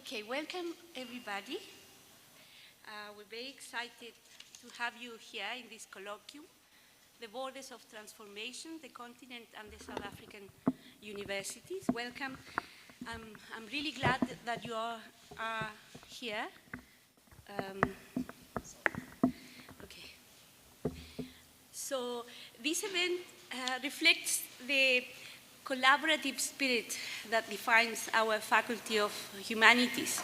Okay, welcome everybody. We're very excited to have you here in this colloquium, The Borders of Transformation, the Continent and the South African Universities. Welcome. I'm really glad that you all are here. So this event reflects the collaborative spirit that defines our Faculty of Humanities.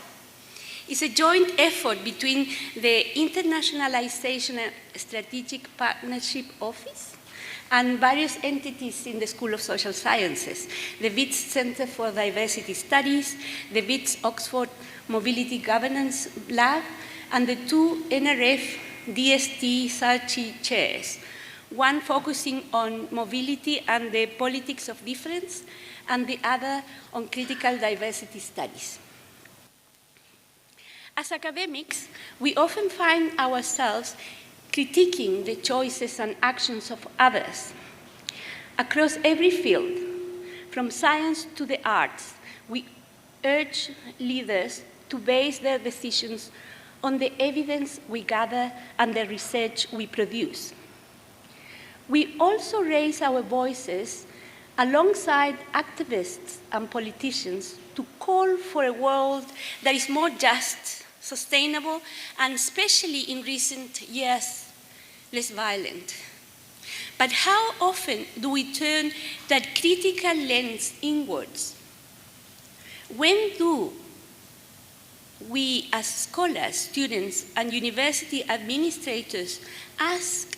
It's a joint effort between the Internationalization and Strategic Partnership Office and various entities in the School of Social Sciences, the WITS Center for Diversity Studies, the WITS Oxford Mobility Governance Lab, and the two NRF DST SARCHI chairs, one focusing on mobility and the politics of difference, and the other on critical diversity studies. As academics, we often find ourselves critiquing the choices and actions of others. Across every field, from science to the arts, we urge leaders to base their decisions on the evidence we gather and the research we produce. We also raise our voices alongside activists and politicians to call for a world that is more just, sustainable, and especially in recent years, less violent. But how often do we turn that critical lens inwards? When do we as scholars, students, and university administrators ask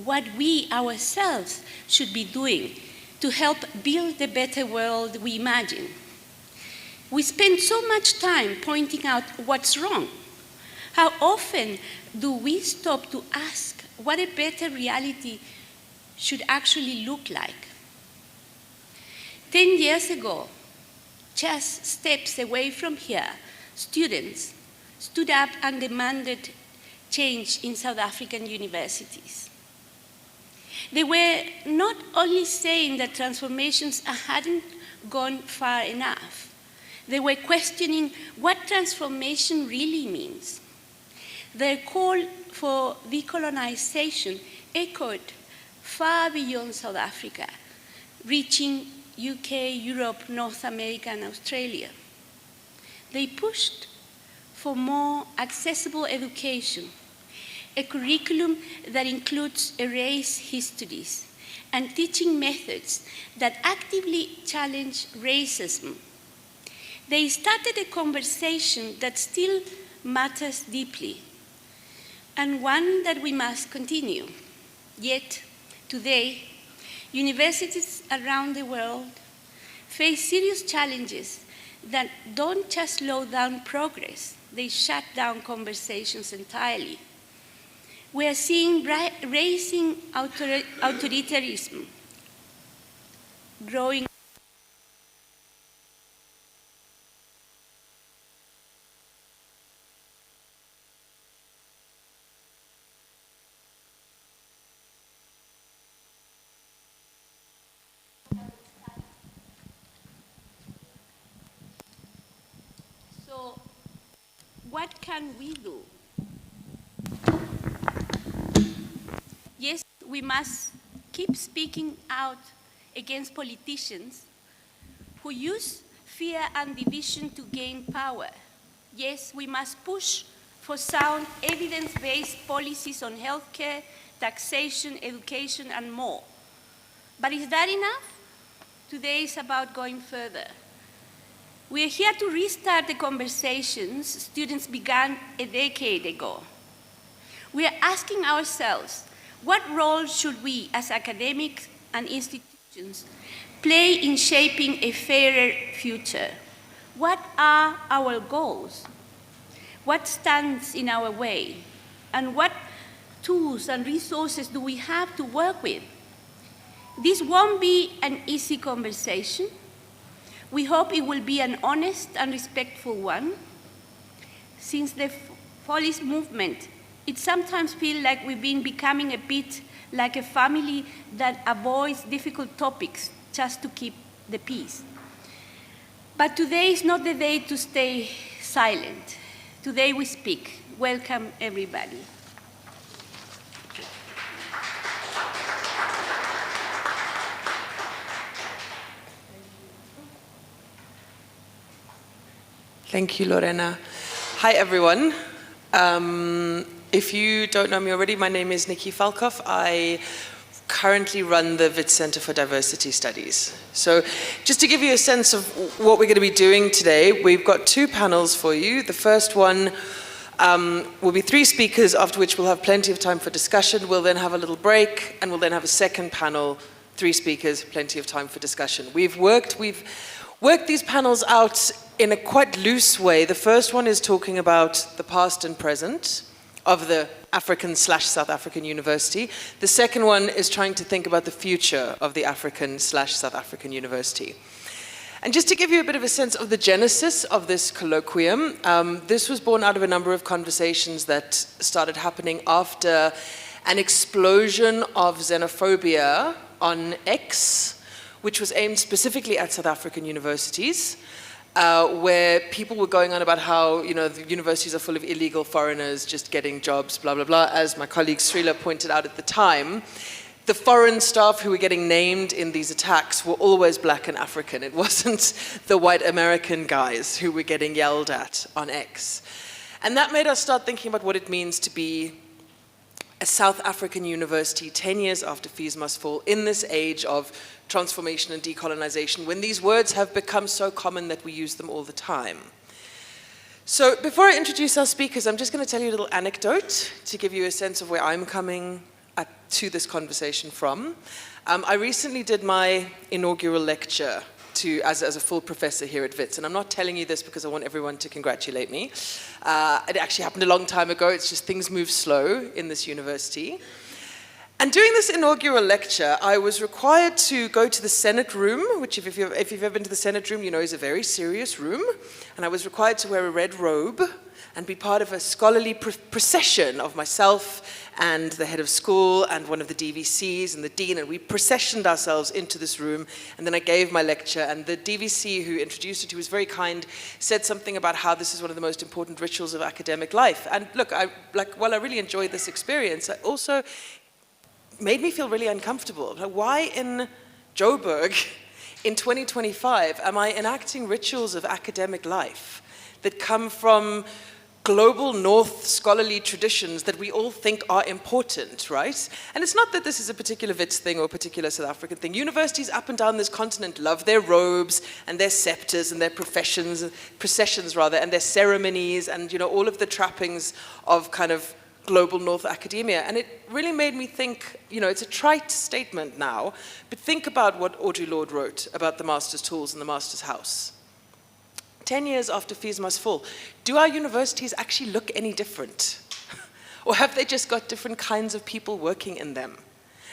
what we ourselves should be doing to help build the better world we imagine? We spend so much time pointing out what's wrong. How often do we stop to ask what a better reality should actually look like? 10 years ago, just steps away from here, students stood up and demanded change in South African universities. They were not only saying that transformations hadn't gone far enough, they were questioning what transformation really means. Their call for decolonization echoed far beyond South Africa, reaching UK, Europe, North America, and Australia. They pushed for more accessible education, a curriculum that includes erased histories and teaching methods that actively challenge racism. They started a conversation that still matters deeply, and one that we must continue. Yet, today, universities around the world face serious challenges that don't just slow down progress, they shut down conversations entirely. We are seeing rising authoritarianism, growing So, what can we do? Yes, we must keep speaking out against politicians who use fear and division to gain power. Yes, we must push for sound, evidence-based policies on healthcare, taxation, education, and more. But is that enough? Today is about going further. We are here to restart the conversations students began a decade ago. We are asking ourselves, what role should we as academics and institutions play in shaping a fairer future? What are our goals? What stands in our way? And what tools and resources do we have to work with? This won't be an easy conversation. We hope it will be an honest and respectful one. Since the Fallist movement, it sometimes feels like we've been becoming a bit like a family that avoids difficult topics just to keep the peace. But today is not the day to stay silent. Today we speak. Welcome, everybody. Thank you, Lorena. Hi, everyone. If you don't know me already, my name is Nikki Falkov. I currently run the Wits Center for Diversity Studies. So just to give you a sense of what we're going to be doing today, we've got two panels for you. The first one will be 3 speakers, after which we'll have plenty of time for discussion. We'll then have a little break, and we'll then have a second panel, 3 speakers, plenty of time for discussion. We've worked these panels out in a quite loose way. The first one is talking about the past and present of the African/South African University. The second one is trying to think about the future of the African/South African University. And just to give you a bit of a sense of the genesis of this colloquium, this was born out of a number of conversations that started happening after an explosion of xenophobia on X, which was aimed specifically at South African universities, where people were going on about how, the universities are full of illegal foreigners just getting jobs, blah, blah, blah. As my colleague Srila pointed out at the time, the foreign staff who were getting named in these attacks were always black and African. It wasn't the white American guys who were getting yelled at on X. And that made us start thinking about what it means to be a South African university 10 years after Fees Must Fall, in this age of transformation and decolonization, when these words have become so common that we use them all the time. So before I introduce our speakers, I'm just going to tell you a little anecdote to give you a sense of where I'm coming to this conversation from. I recently did my inaugural lecture as a full professor here at Wits, and I'm not telling you this because I want everyone to congratulate me. It actually happened a long time ago. It's just things move slow in this university. And during this inaugural lecture, I was required to go to the Senate room, which if you've ever been to the Senate room, you know is a very serious room. And I was required to wear a red robe and be part of a scholarly procession of myself and the head of school and one of the DVCs and the dean, and we processioned ourselves into this room, and then I gave my lecture, and the DVC who introduced it, who was very kind, said something about how this is one of the most important rituals of academic life. And look, while I really enjoyed this experience, it also made me feel really uncomfortable. Like, why in Joburg in 2025 am I enacting rituals of academic life that come from global North scholarly traditions that we all think are important, right? And it's not that this is a particular Wits thing or a particular South African thing. Universities up and down this continent love their robes and their scepters and their processions, and their ceremonies and, all of the trappings of kind of global North academia. And it really made me think, it's a trite statement now, but think about what Audre Lorde wrote about the master's tools and the master's house. 10 years after Fees Must Fall, do our universities actually look any different? Or have they just got different kinds of people working in them?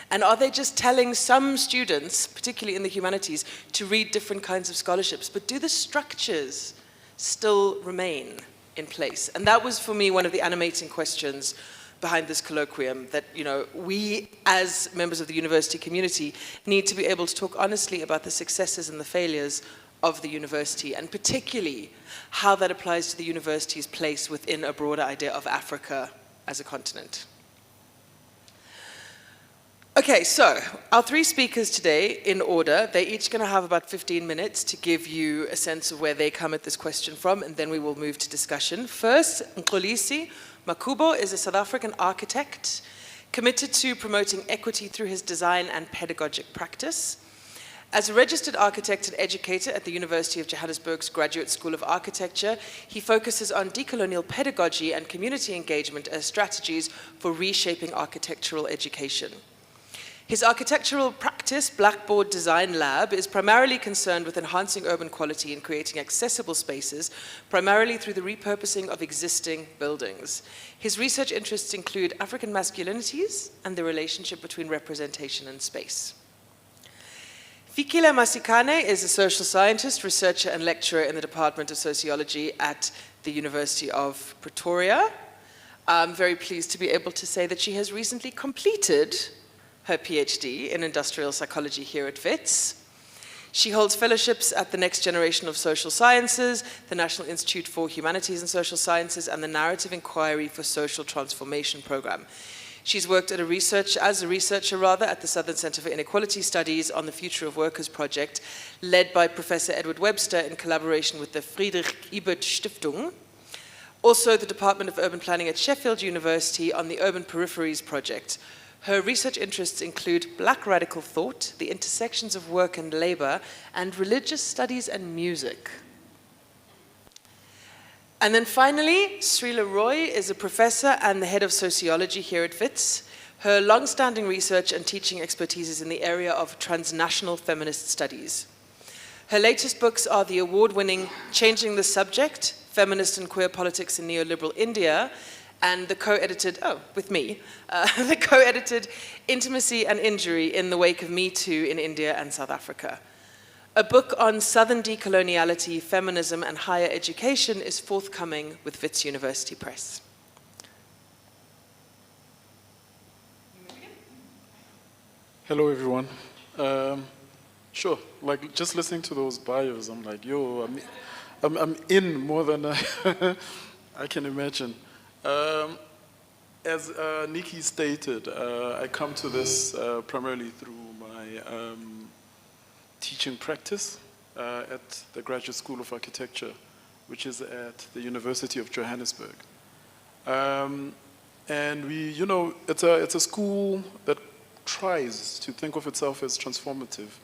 And are they just telling some students, particularly in the humanities, to read different kinds of scholarships? But do the structures still remain in place? And that was, for me, one of the animating questions behind this colloquium, that we as members of the university community need to be able to talk honestly about the successes and the failures of the university, and particularly how that applies to the university's place within a broader idea of Africa as a continent. Okay, so our 3 speakers today, in order, they're each going to have about 15 minutes to give you a sense of where they come at this question from, and then we will move to discussion. First, Mxolisi Makubo is a South African architect committed to promoting equity through his design and pedagogic practice. As a registered architect and educator at the University of Johannesburg's Graduate School of Architecture, he focuses on decolonial pedagogy and community engagement as strategies for reshaping architectural education. His architectural practice, Blackboard Design Lab, is primarily concerned with enhancing urban quality and creating accessible spaces, primarily through the repurposing of existing buildings. His research interests include African masculinities and the relationship between representation and space. Fikile Masikane is a social scientist, researcher, and lecturer in the Department of Sociology at the University of Pretoria. I'm very pleased to be able to say that she has recently completed her PhD in industrial psychology here at Wits. She holds fellowships at the Next Generation of Social Sciences, the National Institute for Humanities and Social Sciences, and the Narrative Inquiry for Social Transformation program. She's worked as a researcher at the Southern Center for Inequality Studies on the Future of Workers project, led by Professor Edward Webster in collaboration with the Friedrich Ebert Stiftung. Also, the Department of Urban Planning at Sheffield University on the Urban Peripheries project. Her research interests include Black radical thought, the intersections of work and labor, and religious studies and music. And then finally, Srila Roy is a professor and the head of sociology here at WITS. Her long-standing research and teaching expertise is in the area of transnational feminist studies. Her latest books are the award-winning Changing the Subject, Feminist and Queer Politics in Neoliberal India, and the co-edited, the co-edited Intimacy and Injury in the Wake of Me Too in India and South Africa. A book on Southern decoloniality, feminism, and higher education is forthcoming with WITS University Press. Hello, everyone. Sure, like just listening to those bios, I'm like, yo, I'm in more than I can imagine. As Nikki stated, I come to this primarily through my teaching practice at the Graduate School of Architecture, which is at the University of Johannesburg. And it's a school that tries to think of itself as transformative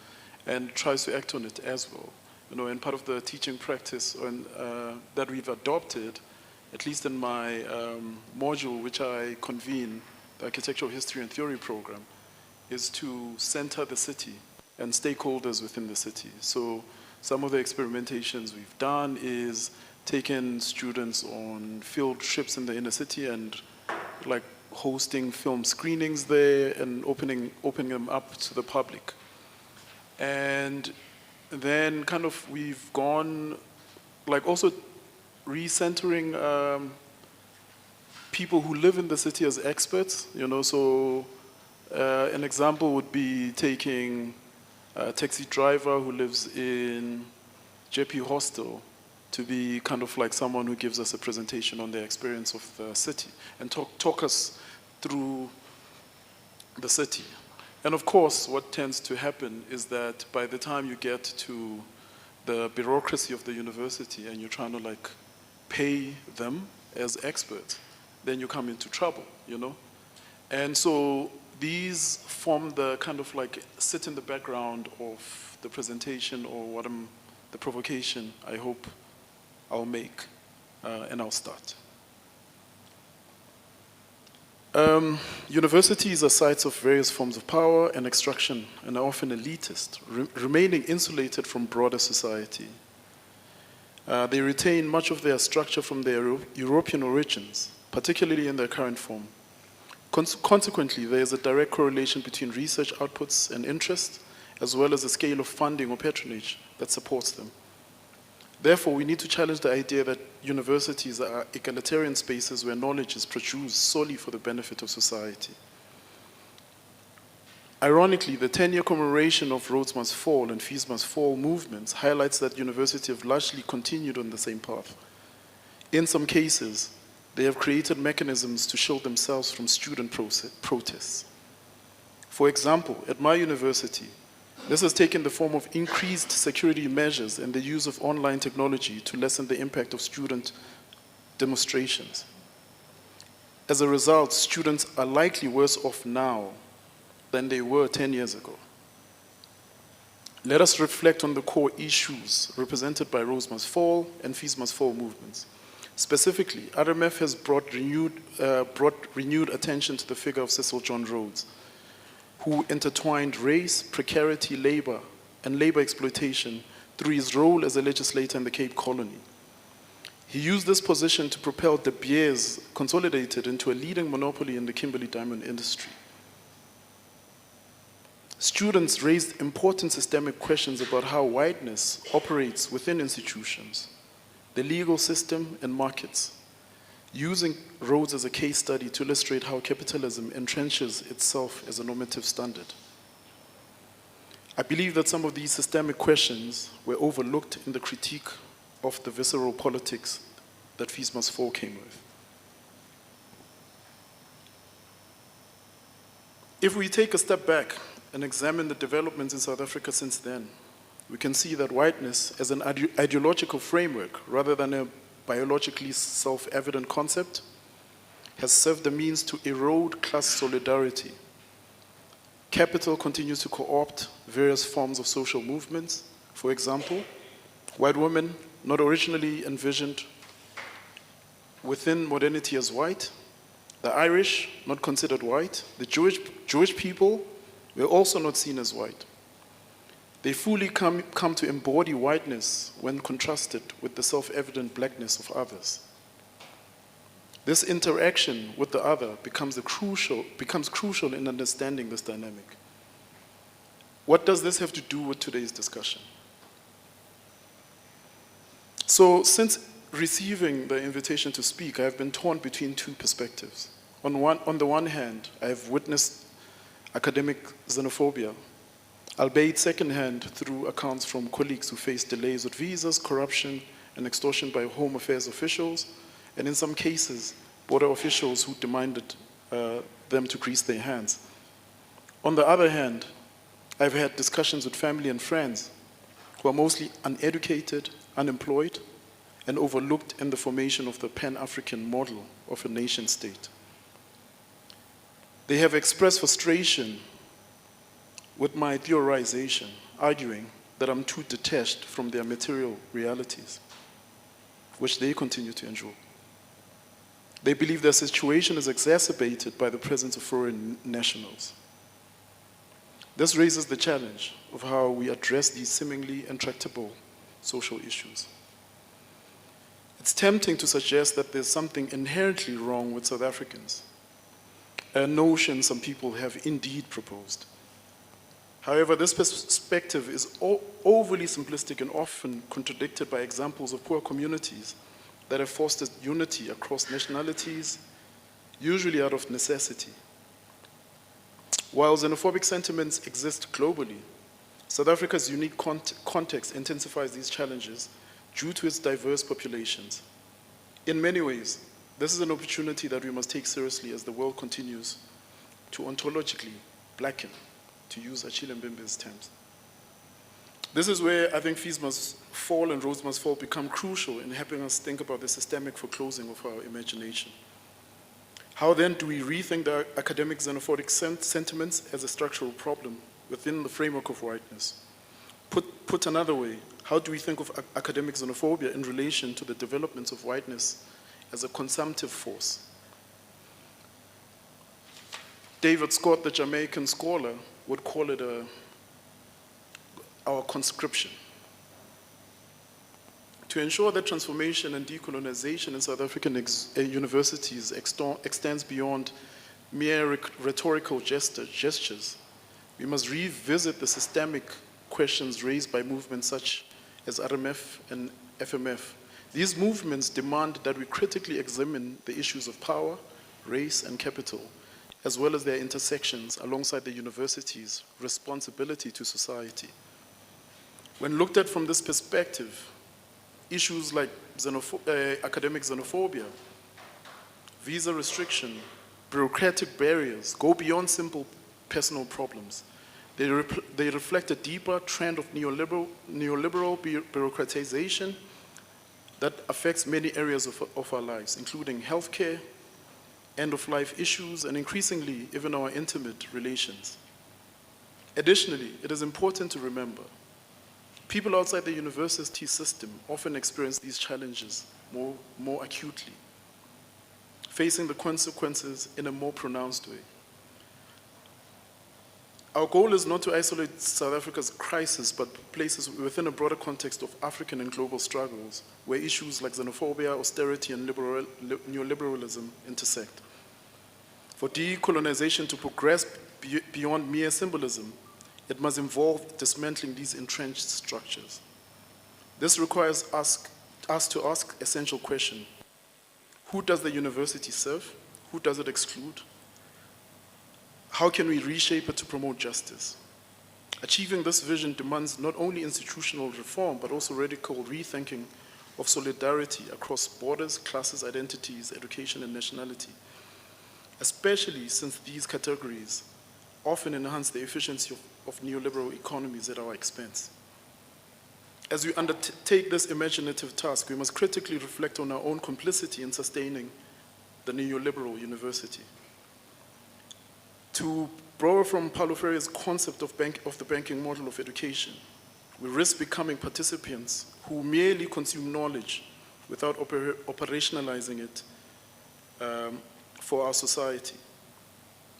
and tries to act on it as well. And part of the teaching practice that we've adopted, at least in my module, which I convene, the Architectural History and Theory program, is to center the city and stakeholders within the city. So some of the experimentations we've done is taking students on field trips in the inner city and like hosting film screenings there and opening them up to the public. And then kind of we've gone, like also recentering people who live in the city as experts, so an example would be taking a taxi driver who lives in JP Hostel to be kind of like someone who gives us a presentation on their experience of the city and talk us through the city. And of course, what tends to happen is that by the time you get to the bureaucracy of the university and you're trying to like pay them as experts, then you come into trouble, And so these form the kind of like sit in the background of the presentation or the provocation I hope I'll make, and I'll start. Universities are sites of various forms of power and extraction and are often elitist, remaining insulated from broader society. They retain much of their structure from their European origins, particularly in their current form. Consequently, there is a direct correlation between research outputs and interest, as well as the scale of funding or patronage that supports them. Therefore, we need to challenge the idea that universities are egalitarian spaces where knowledge is produced solely for the benefit of society. Ironically, the 10-year commemoration of Rhodes Must Fall and Fees Must Fall movements highlights that universities have largely continued on the same path. In some cases, they have created mechanisms to shield themselves from student protests. For example, at my university, this has taken the form of increased security measures and the use of online technology to lessen the impact of student demonstrations. As a result, students are likely worse off now than they were 10 years ago. Let us reflect on the core issues represented by Rhodes Must Fall and Fees Must Fall movements. Specifically, RMF has brought renewed attention to the figure of Cecil John Rhodes, who intertwined race, precarity, labor, and labor exploitation through his role as a legislator in the Cape Colony. He used this position to propel De Beers consolidated into a leading monopoly in the Kimberley diamond industry. Students raised important systemic questions about how whiteness operates within institutions, the legal system, and markets, using Rhodes as a case study to illustrate how capitalism entrenches itself as a normative standard. I believe that some of these systemic questions were overlooked in the critique of the visceral politics that Fees Must Fall came with. If we take a step back and examine the developments in South Africa since then, we can see that whiteness as an ideological framework rather than a biologically self-evident concept has served the means to erode class solidarity. Capital continues to co-opt various forms of social movements. For example, white women, not originally envisioned within modernity as white, the Irish, not considered white, the Jewish people were also not seen as white. They fully come to embody whiteness when contrasted with the self-evident blackness of others. This interaction with the other becomes crucial in understanding this dynamic. What does this have to do with today's discussion? So, since receiving the invitation to speak, I have been torn between two perspectives. On the one hand, I have witnessed academic xenophobia, albeit secondhand through accounts from colleagues who faced delays with visas, corruption, and extortion by Home Affairs officials, and in some cases, border officials who demanded them to grease their hands. On the other hand, I've had discussions with family and friends who are mostly uneducated, unemployed, and overlooked in the formation of the Pan-African model of a nation state. They have expressed frustration with my theorization, arguing that I'm too detached from their material realities, which they continue to endure. They believe their situation is exacerbated by the presence of foreign nationals. This raises the challenge of how we address these seemingly intractable social issues. It's tempting to suggest that there's something inherently wrong with South Africans, a notion some people have indeed proposed. However, this perspective is overly simplistic and often contradicted by examples of poor communities that have fostered unity across nationalities, usually out of necessity. While xenophobic sentiments exist globally, South Africa's unique context intensifies these challenges due to its diverse populations. In many ways, this is an opportunity that we must take seriously as the world continues to ontologically blacken, to use Achille Mbembe's terms. This is where I think Fees Must Fall and Roads Must Fall become crucial in helping us think about the systemic foreclosing of our imagination. How then do we rethink the academic xenophobic sentiments as a structural problem within the framework of whiteness? Put another way, how do we think of academic xenophobia in relation to the developments of whiteness as a consumptive force? David Scott, the Jamaican scholar, would call it our conscription. To ensure that transformation and decolonization in South African universities extends beyond mere rhetorical gestures, we must revisit the systemic questions raised by movements such as RMF and FMF. These movements demand that we critically examine the issues of power, race, and capital, as well as their intersections alongside the university's responsibility to society. When looked at from this perspective, issues like academic xenophobia, visa restriction, bureaucratic barriers go beyond simple personal problems. They reflect a deeper trend of neoliberal bureaucratization that affects many areas of our lives, including healthcare, end-of-life issues, and increasingly, even our intimate relations. Additionally, it is important to remember, people outside the university system often experience these challenges more acutely, facing the consequences in a more pronounced way. Our goal is not to isolate South Africa's crisis, but places within a broader context of African and global struggles, where issues like xenophobia, austerity, and neoliberalism intersect. For decolonization to progress beyond mere symbolism, it must involve dismantling these entrenched structures. This requires us to ask essential questions. Who does the university serve? Who does it exclude? How can we reshape it to promote justice? Achieving this vision demands not only institutional reform, but also radical rethinking of solidarity across borders, classes, identities, education, and nationality, especially since these categories often enhance the efficiency of neoliberal economies at our expense. As we undertake this imaginative task, we must critically reflect on our own complicity in sustaining the neoliberal university. To borrow from Paulo Freire's concept of the banking model of education, we risk becoming participants who merely consume knowledge without operationalizing it for our society.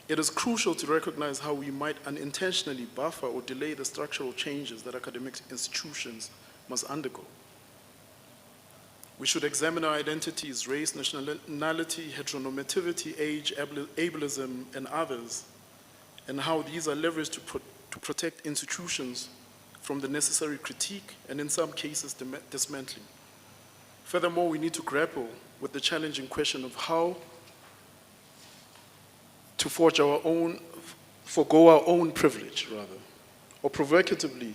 It is crucial to recognize how we might unintentionally buffer or delay the structural changes that academic institutions must undergo. We should examine our identities, race, nationality, heteronormativity, age, ableism, and others, and how these are leveraged to protect institutions from the necessary critique and in some cases dismantling. Furthermore, we need to grapple with the challenging question of how to forgo our own privilege, rather, or provocatively,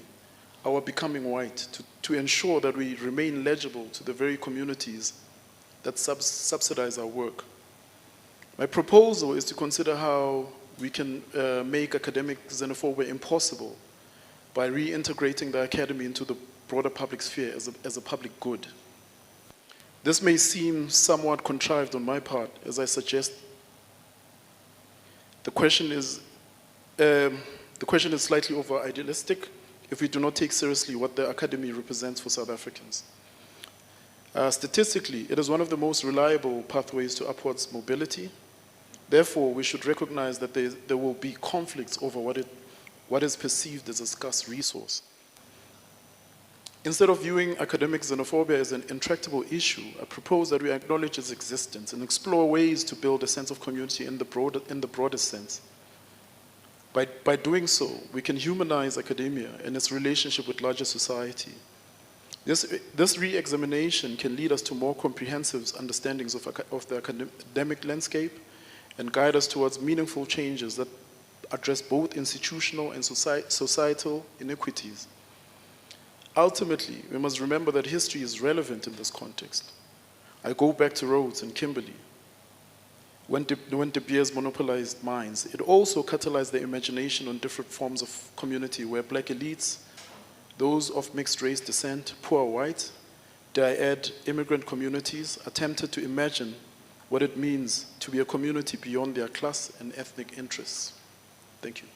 our becoming white, to ensure that we remain legible to the very communities that subsidize our work. My proposal is to consider how we can make academic xenophobia impossible by reintegrating the academy into the broader public sphere as a public good. This may seem somewhat contrived on my part, as I suggest the question is slightly over-idealistic if we do not take seriously what the academy represents for South Africans. Statistically, it is one of the most reliable pathways to upwards mobility. Therefore, we should recognize that there will be conflicts over what is perceived as a scarce resource. Instead of viewing academic xenophobia as an intractable issue, I propose that we acknowledge its existence and explore ways to build a sense of community in the broadest sense. By doing so, we can humanize academia and its relationship with larger society. This re-examination can lead us to more comprehensive understandings of the academic landscape and guide us towards meaningful changes that address both institutional and societal inequities. Ultimately, we must remember that history is relevant in this context. I go back to Rhodes and Kimberley. When De Beers monopolized minds, it also catalyzed the imagination on different forms of community where black elites, those of mixed race descent, poor white, dare I add, immigrant communities, attempted to imagine what it means to be a community beyond their class and ethnic interests. Thank you.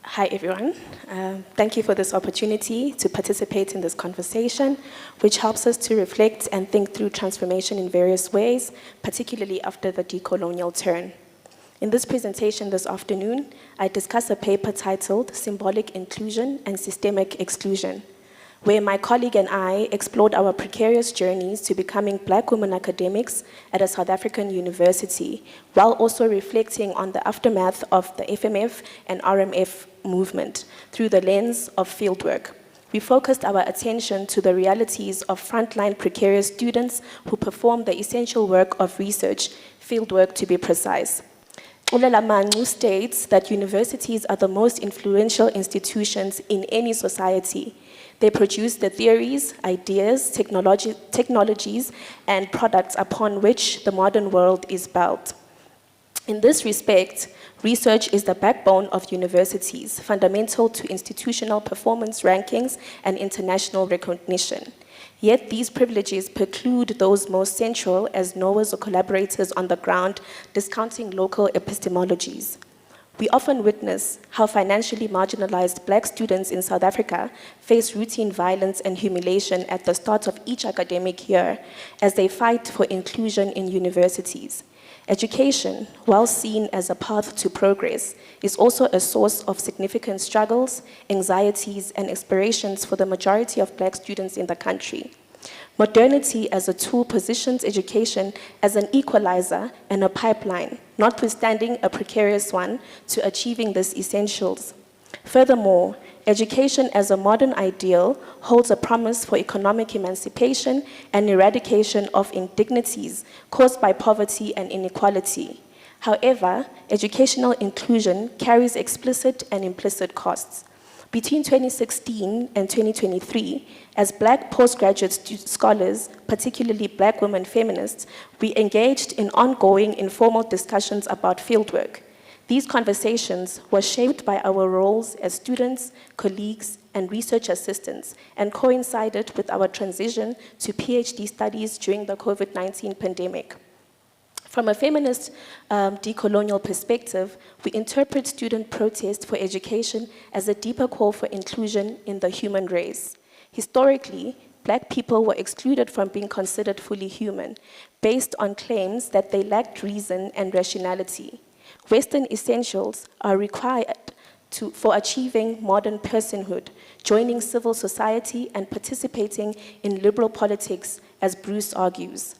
Hi, everyone. Thank you for this opportunity to participate in this conversation, which helps us to reflect and think through transformation in various ways, particularly after the decolonial turn. In this presentation this afternoon, I discuss a paper titled Symbolic Inclusion and Systemic Exclusion, where my colleague and I explored our precarious journeys to becoming Black women academics at a South African university, while also reflecting on the aftermath of the FMF and RMF movement through the lens of fieldwork. We focused our attention to the realities of frontline precarious students who perform the essential work of research, fieldwork to be precise. Ulela Mangu states that universities are the most influential institutions in any society. They produce the theories, ideas, technologies, and products upon which the modern world is built. In this respect, research is the backbone of universities, fundamental to institutional performance rankings and international recognition. Yet these privileges preclude those most central as knowers or collaborators on the ground, discounting local epistemologies. We often witness how financially marginalized Black students in South Africa face routine violence and humiliation at the start of each academic year as they fight for inclusion in universities. Education, while seen as a path to progress, is also a source of significant struggles, anxieties, and aspirations for the majority of Black students in the country. Modernity as a tool positions education as an equalizer and a pipeline, notwithstanding a precarious one, to achieving these essentials. Furthermore, education as a modern ideal holds a promise for economic emancipation and eradication of indignities caused by poverty and inequality. However, educational inclusion carries explicit and implicit costs. Between 2016 and 2023, as Black postgraduate scholars, particularly Black women feminists, we engaged in ongoing informal discussions about fieldwork. These conversations were shaped by our roles as students, colleagues, and research assistants, and coincided with our transition to PhD studies during the COVID-19 pandemic. From a feminist decolonial perspective, we interpret student protest for education as a deeper call for inclusion in the human race. Historically, Black people were excluded from being considered fully human, based on claims that they lacked reason and rationality. Western essentials are required for achieving modern personhood, joining civil society and participating in liberal politics, as Bruce argues.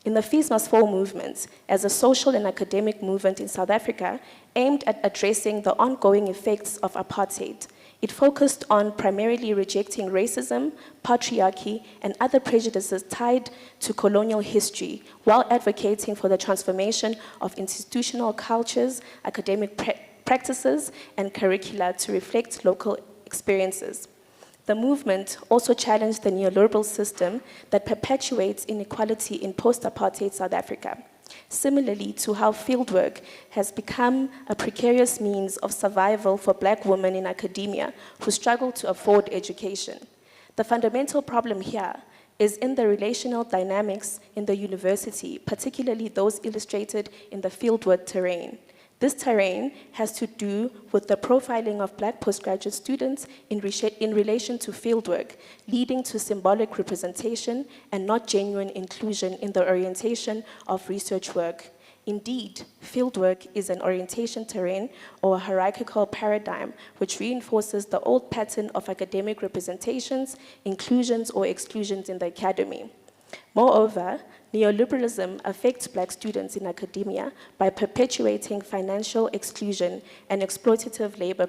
In the Fees Must Fall movement, as a social and academic movement in South Africa aimed at addressing the ongoing effects of apartheid, it focused on primarily rejecting racism, patriarchy, and other prejudices tied to colonial history, while advocating for the transformation of institutional cultures, academic practices, and curricula to reflect local experiences. The movement also challenged the neoliberal system that perpetuates inequality in post-apartheid South Africa, similarly to how fieldwork has become a precarious means of survival for Black women in academia who struggle to afford education. The fundamental problem here is in the relational dynamics in the university, particularly those illustrated in the fieldwork terrain. This terrain has to do with the profiling of Black postgraduate students in relation to fieldwork, leading to symbolic representation and not genuine inclusion in the orientation of research work. Indeed, fieldwork is an orientation terrain or a hierarchical paradigm which reinforces the old pattern of academic representations, inclusions, or exclusions in the academy. Moreover, neoliberalism affects Black students in academia by perpetuating financial exclusion and exploitative labor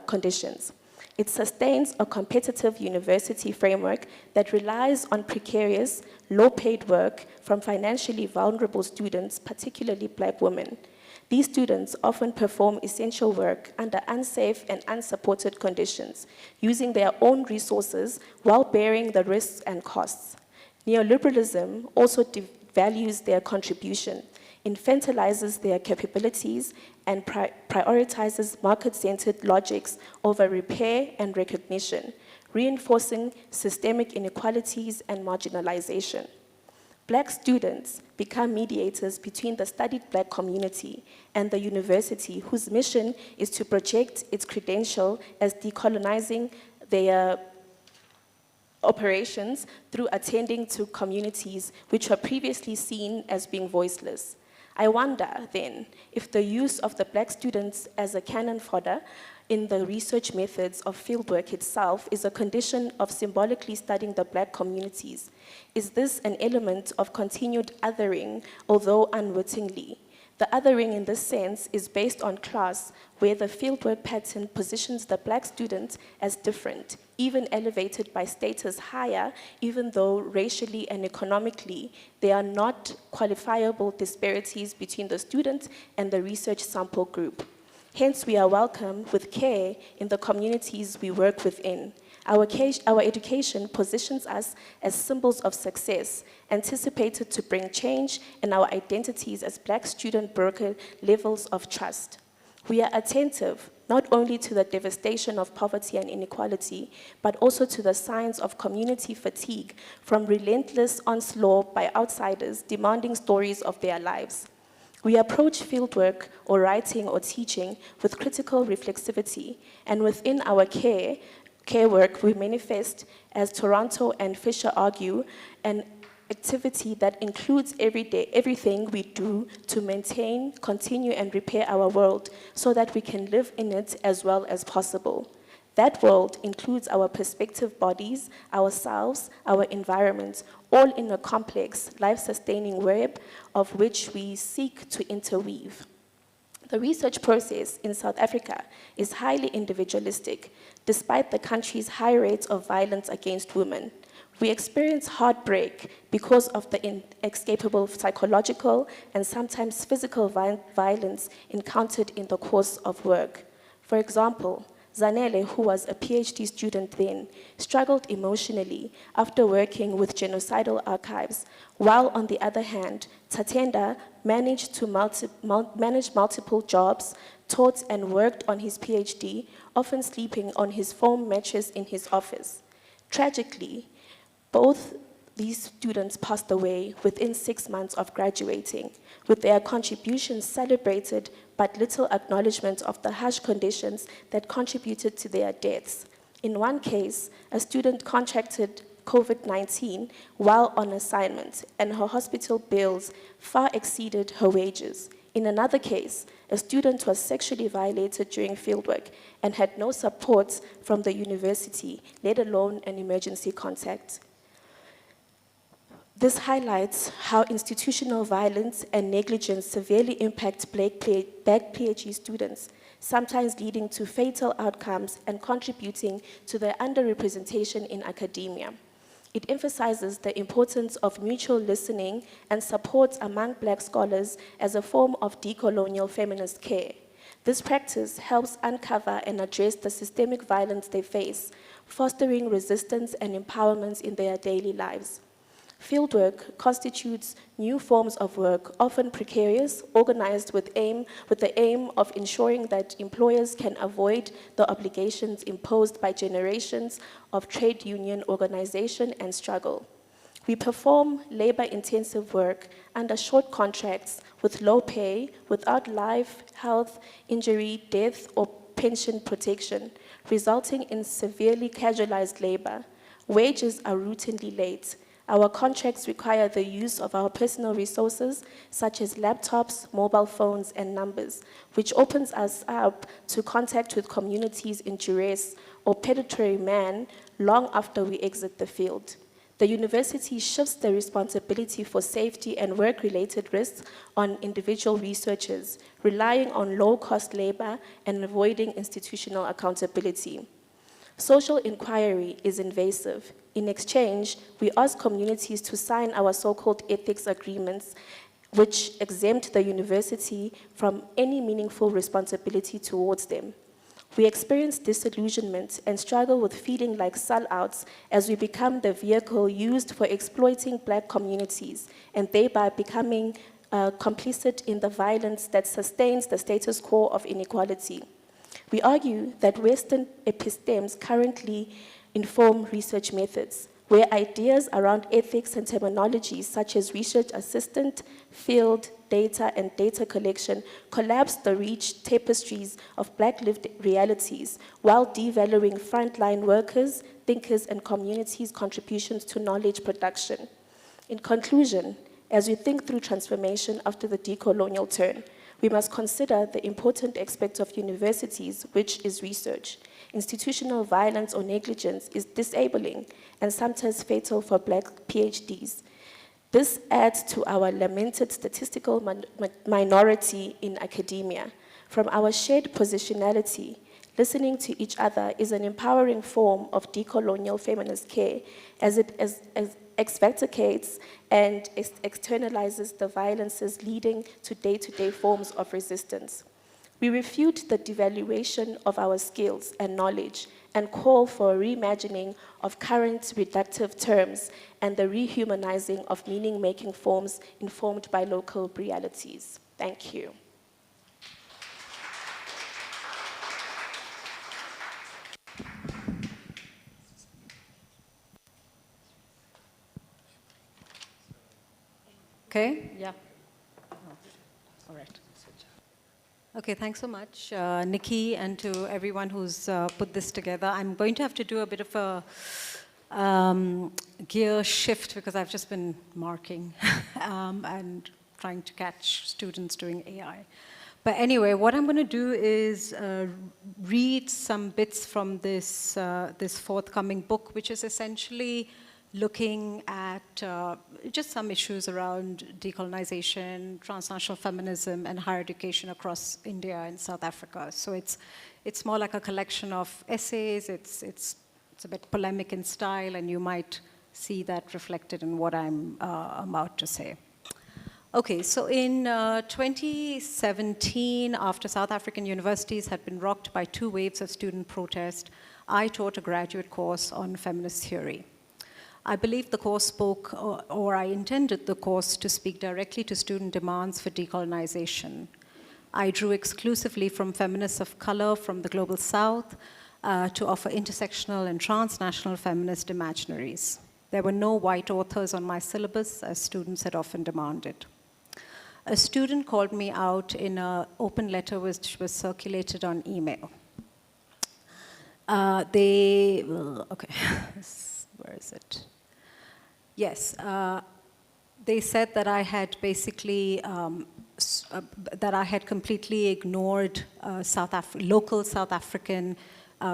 conditions. It sustains a competitive university framework that relies on precarious, low-paid work from financially vulnerable students, particularly Black women. These students often perform essential work under unsafe and unsupported conditions, using their own resources while bearing the risks and costs. Neoliberalism also devalues their contribution, infantilizes their capabilities, and prioritizes market-centered logics over repair and recognition, reinforcing systemic inequalities and marginalization. Black students become mediators between the studied Black community and the university, whose mission is to project its credential as decolonizing their operations through attending to communities which were previously seen as being voiceless. I wonder, then, if the use of the Black students as a cannon fodder in the research methods of fieldwork itself is a condition of symbolically studying the Black communities. Is this an element of continued othering, although unwittingly? The othering in this sense is based on class, where the fieldwork pattern positions the Black student as different, even elevated by status higher, even though racially and economically there are not qualifiable disparities between the student and the research sample group. Hence, we are welcome with care in the communities we work within. Our education positions us as symbols of success, anticipated to bring change in our identities as Black student broker levels of trust. We are attentive not only to the devastation of poverty and inequality, but also to the signs of community fatigue from relentless onslaught by outsiders demanding stories of their lives. We approach fieldwork or writing or teaching with critical reflexivity, and within our care work we manifest, as Toronto and Fisher argue, an activity that includes everything we do to maintain, continue, and repair our world so that we can live in it as well as possible. That world includes our perspective bodies, ourselves, our environment, all in a complex, life-sustaining web of which we seek to interweave. The research process in South Africa is highly individualistic, despite the country's high rates of violence against women. We experience heartbreak because of the inescapable psychological and sometimes physical violence encountered in the course of work. For example, Zanele, who was a PhD student then, struggled emotionally after working with genocidal archives, while on the other hand, Tatenda managed to manage multiple jobs, taught and worked on his PhD, often sleeping on his foam mattress in his office. Tragically, both these students passed away within 6 months of graduating, with their contributions celebrated but little acknowledgement of the harsh conditions that contributed to their deaths. In one case, a student contracted COVID-19 while on assignment, and her hospital bills far exceeded her wages. In another case, a student was sexually violated during fieldwork and had no support from the university, let alone an emergency contact. This highlights how institutional violence and negligence severely impact Black PhD students, sometimes leading to fatal outcomes and contributing to their underrepresentation in academia. It emphasizes the importance of mutual listening and support among Black scholars as a form of decolonial feminist care. This practice helps uncover and address the systemic violence they face, fostering resistance and empowerment in their daily lives. Fieldwork constitutes new forms of work, often precarious, organized with the aim of ensuring that employers can avoid the obligations imposed by generations of trade union organization and struggle. We perform labor-intensive work under short contracts with low pay, without life, health, injury, death, or pension protection, resulting in severely casualized labor. Wages are routinely late. Our contracts require the use of our personal resources, such as laptops, mobile phones, and numbers, which opens us up to contact with communities in duress or predatory man long after we exit the field. The university shifts the responsibility for safety and work-related risks on individual researchers, relying on low-cost labor and avoiding institutional accountability. Social inquiry is invasive. In exchange, we ask communities to sign our so-called ethics agreements, which exempt the university from any meaningful responsibility towards them. We experience disillusionment and struggle with feeling like sellouts as we become the vehicle used for exploiting Black communities and thereby becoming complicit in the violence that sustains the status quo of inequality. We argue that Western epistemes currently inform research methods, where ideas around ethics and terminologies such as research assistant, field, data, and data collection collapse the rich tapestries of Black lived realities while devaluing frontline workers, thinkers, and communities' contributions to knowledge production. In conclusion, as we think through transformation after the decolonial turn, we must consider the important aspect of universities, which is research. Institutional violence or negligence is disabling and sometimes fatal for Black PhDs. This adds to our lamented statistical minority in academia. From our shared positionality, listening to each other is an empowering form of decolonial feminist care as it extricates and externalizes the violences leading to day-to-day forms of resistance. We refute the devaluation of our skills and knowledge and call for a reimagining of current reductive terms and the rehumanizing of meaning-making forms informed by local realities. Thank you. Okay, yeah. Oh, all right. Okay, thanks so much, Nikki, and to everyone who's put this together. I'm going to have to do a bit of a gear shift because I've just been marking and trying to catch students doing AI. But anyway, what I'm going to do is read some bits from this, this forthcoming book, which is essentially looking at just some issues around decolonization, transnational feminism, and higher education across India and South Africa. So it's more like a collection of essays. It's a bit polemic in style, and you might see that reflected in what I'm about to say. Okay, so in 2017, after South African universities had been rocked by 2 waves of student protest, I taught a graduate course on feminist theory. I believe the course spoke, or I intended the course to speak directly to student demands for decolonization. I drew exclusively from feminists of color from the global south to offer intersectional and transnational feminist imaginaries. There were no white authors on my syllabus, as students had often demanded. A student called me out in an open letter which was circulated on email. Okay, where is it? Yes, they said that I had basically, that I had completely ignored local South African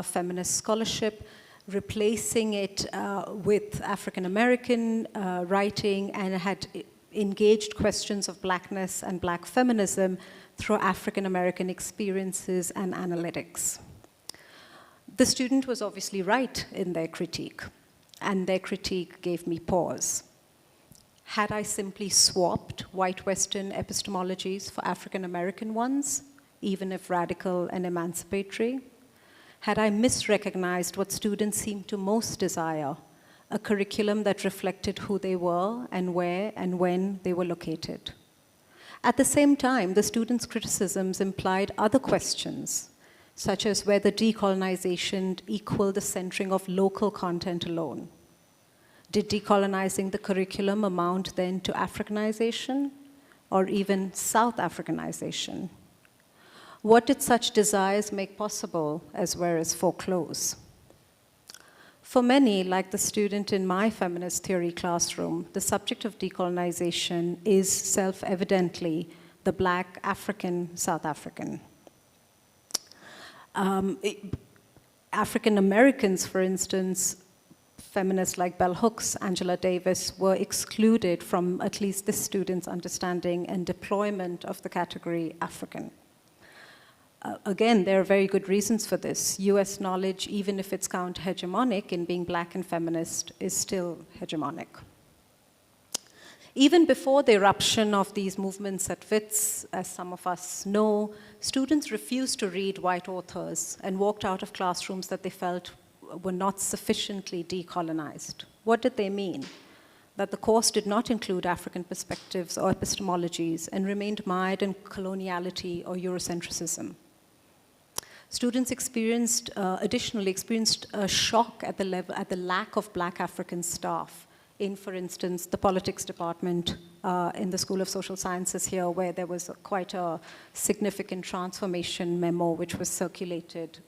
feminist scholarship, replacing it with African American writing, and had engaged questions of blackness and black feminism through African American experiences and analytics. The student was obviously right in their critique, and their critique gave me pause. Had I simply swapped white Western epistemologies for African American ones, even if radical and emancipatory? Had I misrecognized what students seemed to most desire, a curriculum that reflected who they were and where and when they were located? At the same time, the students' criticisms implied other questions, such as whether decolonization equaled the centering of local content alone. Did decolonizing the curriculum amount then to Africanization, or even South Africanization? What did such desires make possible as well as foreclose? For many, like the student in my feminist theory classroom, the subject of decolonization is self-evidently the Black African South African. African Americans, for instance, feminists like Bell Hooks, Angela Davis, were excluded from at least this student's understanding and deployment of the category African. Again, there are very good reasons for this. US knowledge, even if it's counter-hegemonic in being black and feminist, is still hegemonic. Even before the eruption of these movements at WITS, as some of us know, students refused to read white authors and walked out of classrooms that they felt were not sufficiently decolonized. What did they mean? That the course did not include African perspectives or epistemologies and remained mired in coloniality or Eurocentrism. Students additionally experienced a shock at the lack of black African staff in, for instance, the politics department in the School of Social Sciences here, where there was quite a significant transformation memo which was circulated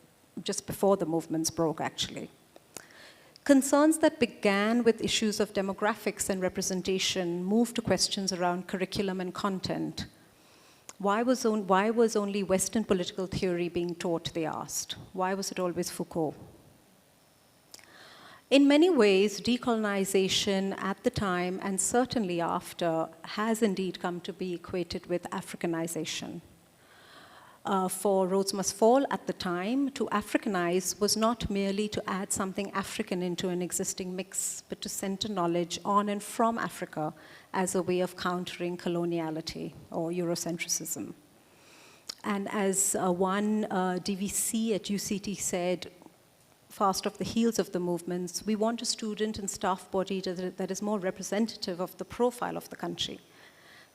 just before the movements broke, actually. Concerns that began with issues of demographics and representation moved to questions around curriculum and content. Why was only Western political theory being taught, they asked? Why was it always Foucault? In many ways, decolonization at the time, and certainly after, has indeed come to be equated with Africanization. For Rhodes Must Fall at the time, to Africanize was not merely to add something African into an existing mix, but to center knowledge on and from Africa as a way of countering coloniality or Eurocentrism. And as one DVC at UCT said, fast off the heels of the movements, we want a student and staff body that is more representative of the profile of the country,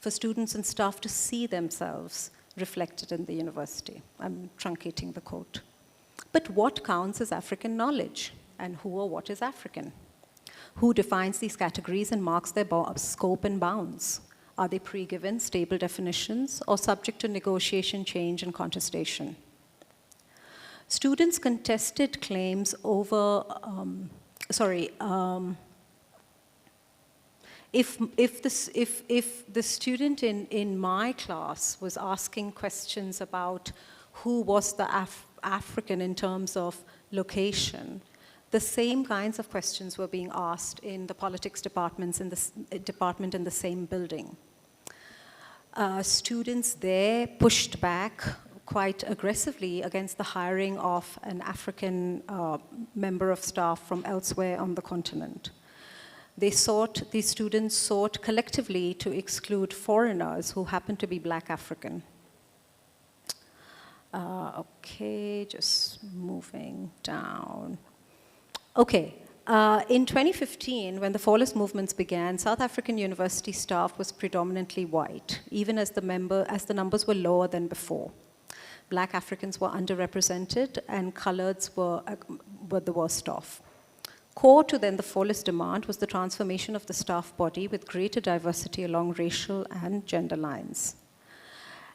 for students and staff to see themselves reflected in the university. I'm truncating the quote. But what counts as African knowledge? And who or what is African? Who defines these categories and marks their scope and bounds? Are they pre-given, stable definitions, or subject to negotiation, change, and contestation? Students contested claims over, if the student in my class was asking questions about who was the African in terms of location, the same kinds of questions were being asked in the politics department in the same building. Students there pushed back quite aggressively against the hiring of an African member of staff from elsewhere on the continent. These students sought collectively to exclude foreigners who happened to be Black African. Okay, just moving down. Okay, in 2015, when the Fallist movements began, South African university staff was predominantly white, even as the numbers were lower than before. Black Africans were underrepresented, and coloreds were the worst off. Core to then the Fallist demand was the transformation of the staff body with greater diversity along racial and gender lines.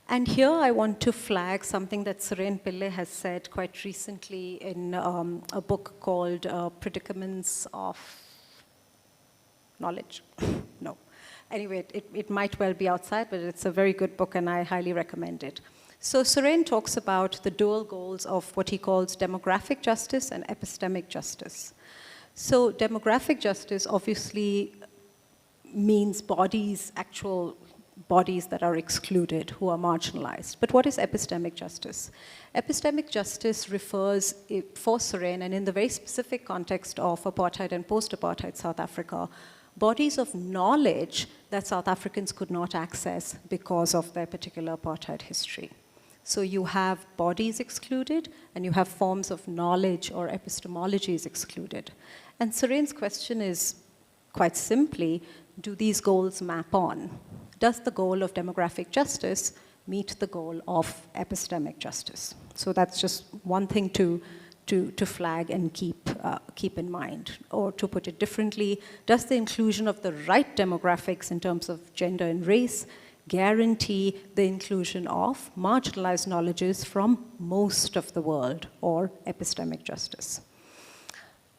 And here I want to flag something that Suren Pillay has said quite recently in a book called Predicaments of Knowledge. No. Anyway, it might well be outside, but it's a very good book and I highly recommend it. So Suren talks about the dual goals of what he calls demographic justice and epistemic justice. So demographic justice obviously means actual bodies that are excluded, who are marginalized. But what is epistemic justice? Epistemic justice refers, for Suren, and in the very specific context of apartheid and post-apartheid South Africa, bodies of knowledge that South Africans could not access because of their particular apartheid history. So you have bodies excluded, and you have forms of knowledge or epistemologies excluded. And Suren's question is, quite simply, do these goals map on? Does the goal of demographic justice meet the goal of epistemic justice? So that's just one thing to flag and keep in mind. Or to put it differently, does the inclusion of the right demographics in terms of gender and race guarantee the inclusion of marginalized knowledges from most of the world, or epistemic justice?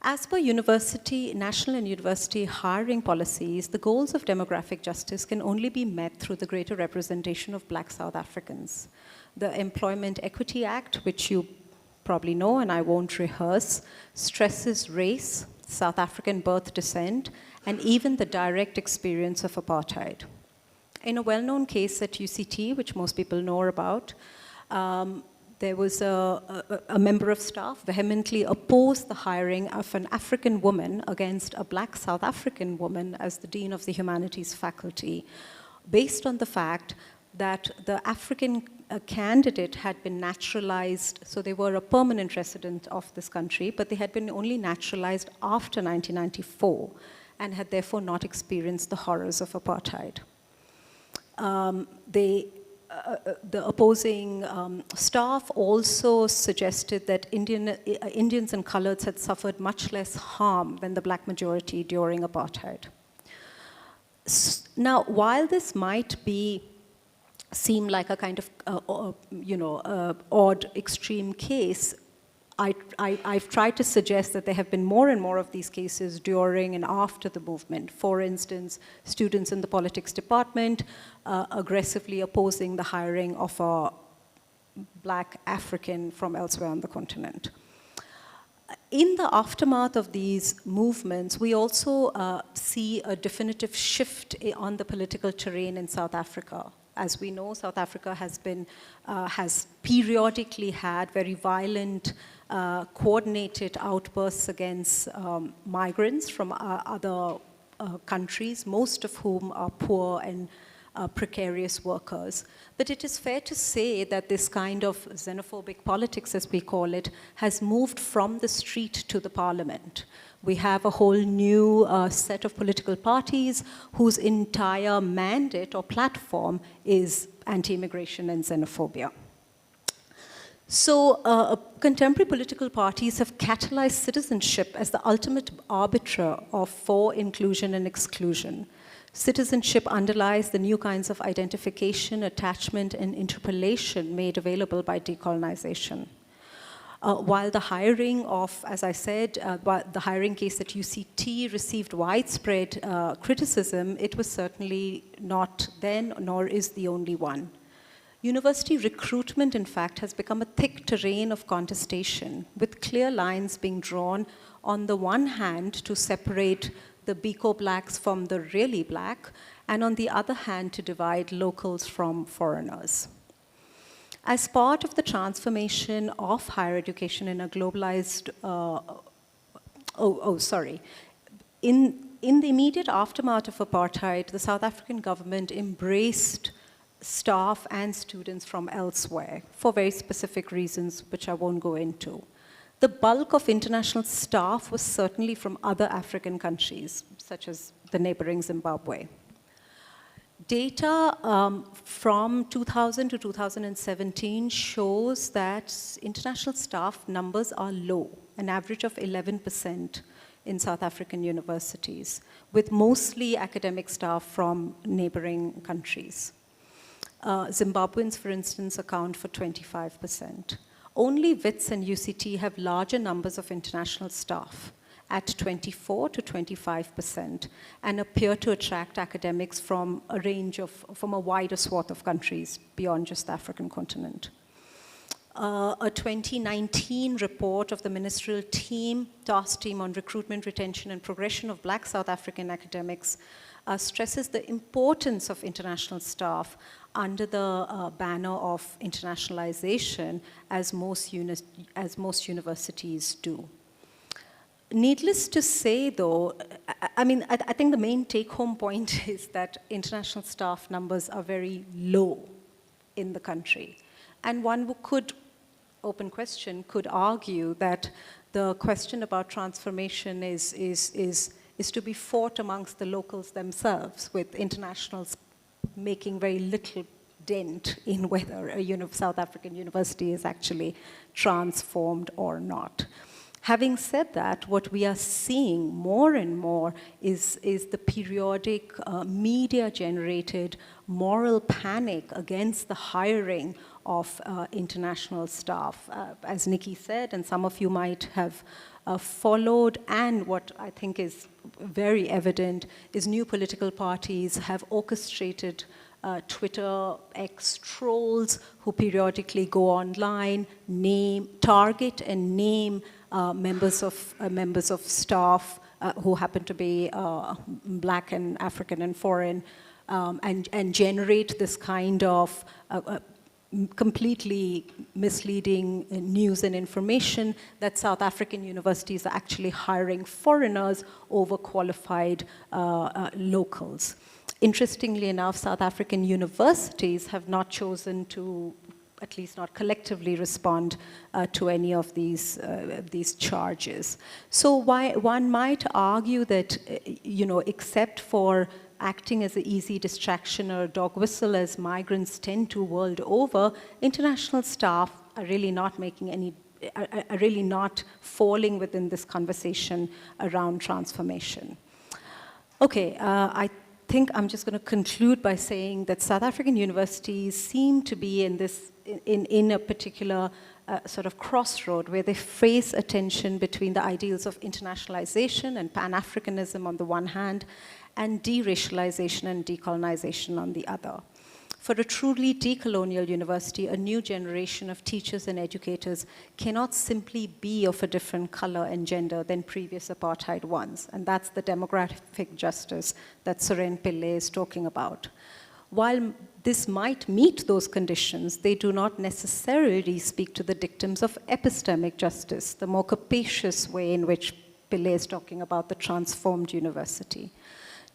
As per national and university hiring policies, the goals of demographic justice can only be met through the greater representation of Black South Africans. The Employment Equity Act, which you probably know and I won't rehearse, stresses race, South African birth descent, and even the direct experience of apartheid. In a well-known case at UCT, which most people know about, there was a member of staff vehemently opposed the hiring of an African woman against a Black South African woman as the Dean of the Humanities faculty, based on the fact that the African candidate had been naturalized, so they were a permanent resident of this country, but they had been only naturalized after 1994 and had therefore not experienced the horrors of apartheid. The opposing staff also suggested that Indians and coloreds had suffered much less harm than the Black majority during apartheid. Now, while this might seem like a kind of odd extreme case, I've tried to suggest that there have been more and more of these cases during and after the movement. For instance, students in the politics department aggressively opposing the hiring of a Black African from elsewhere on the continent. In the aftermath of these movements, we also see a definitive shift on the political terrain in South Africa. As we know, South Africa has periodically had very violent, coordinated outbursts against migrants from other countries, most of whom are poor and precarious workers. But it is fair to say that this kind of xenophobic politics, as we call it, has moved from the street to the parliament. We have a whole new set of political parties whose entire mandate or platform is anti-immigration and xenophobia. So contemporary political parties have catalyzed citizenship as the ultimate arbiter for inclusion and exclusion. Citizenship underlies the new kinds of identification, attachment, and interpellation made available by decolonization. While the hiring of, as I said, the hiring case at UCT received widespread criticism, it was certainly not then, nor is the only one. University recruitment, in fact, has become a thick terrain of contestation, with clear lines being drawn on the one hand to separate the Biko blacks from the really black, and on the other hand to divide locals from foreigners. As part of the transformation of higher education in a globalized, in the immediate aftermath of apartheid, the South African government embraced staff and students from elsewhere for very specific reasons, which I won't go into. The bulk of international staff was certainly from other African countries, such as the neighboring Zimbabwe. Data from 2000 to 2017 shows that international staff numbers are low, an average of 11% in South African universities, with mostly academic staff from neighboring countries. Zimbabweans, for instance, account for 25%. Only WITS and UCT have larger numbers of international staff, at 24 to 25%, and appear to attract academics from a wider swath of countries beyond just the African continent. A 2019 report of the ministerial task team on recruitment, retention, and progression of Black South African academics stresses the importance of international staff under the banner of internationalization, as most universities do. Needless to say, though, I think the main take-home point is that international staff numbers are very low in the country. And one could, open question, could argue that the question about transformation is to be fought amongst the locals themselves, with internationals making very little dent in whether a South African university is actually transformed or not. Having said that, what we are seeing more and more is the periodic media-generated moral panic against the hiring of international staff. As Nikki said, and some of you might have followed, and what I think is very evident is new political parties have orchestrated Twitter X trolls who periodically go online, target and name members of staff who happen to be Black and African and foreign, and generate this kind of completely misleading news and information that South African universities are actually hiring foreigners over qualified locals. Interestingly enough, South African universities have not chosen to, at least not collectively, respond to any of these charges. So one might argue that, except for acting as an easy distraction or a dog whistle, as migrants tend to world over, international staff are really not falling within this conversation around transformation. Okay, I think I'm just going to conclude by saying that South African universities seem to be in a particular sort of crossroad where they face a tension between the ideals of internationalization and Pan-Africanism on the one hand, and deracialization and decolonization on the other. For a truly decolonial university, a new generation of teachers and educators cannot simply be of a different color and gender than previous apartheid ones, and that's the demographic justice that Suren Pillay is talking about. While this might meet those conditions, they do not necessarily speak to the dictums of epistemic justice, the more capacious way in which Pillay is talking about the transformed university.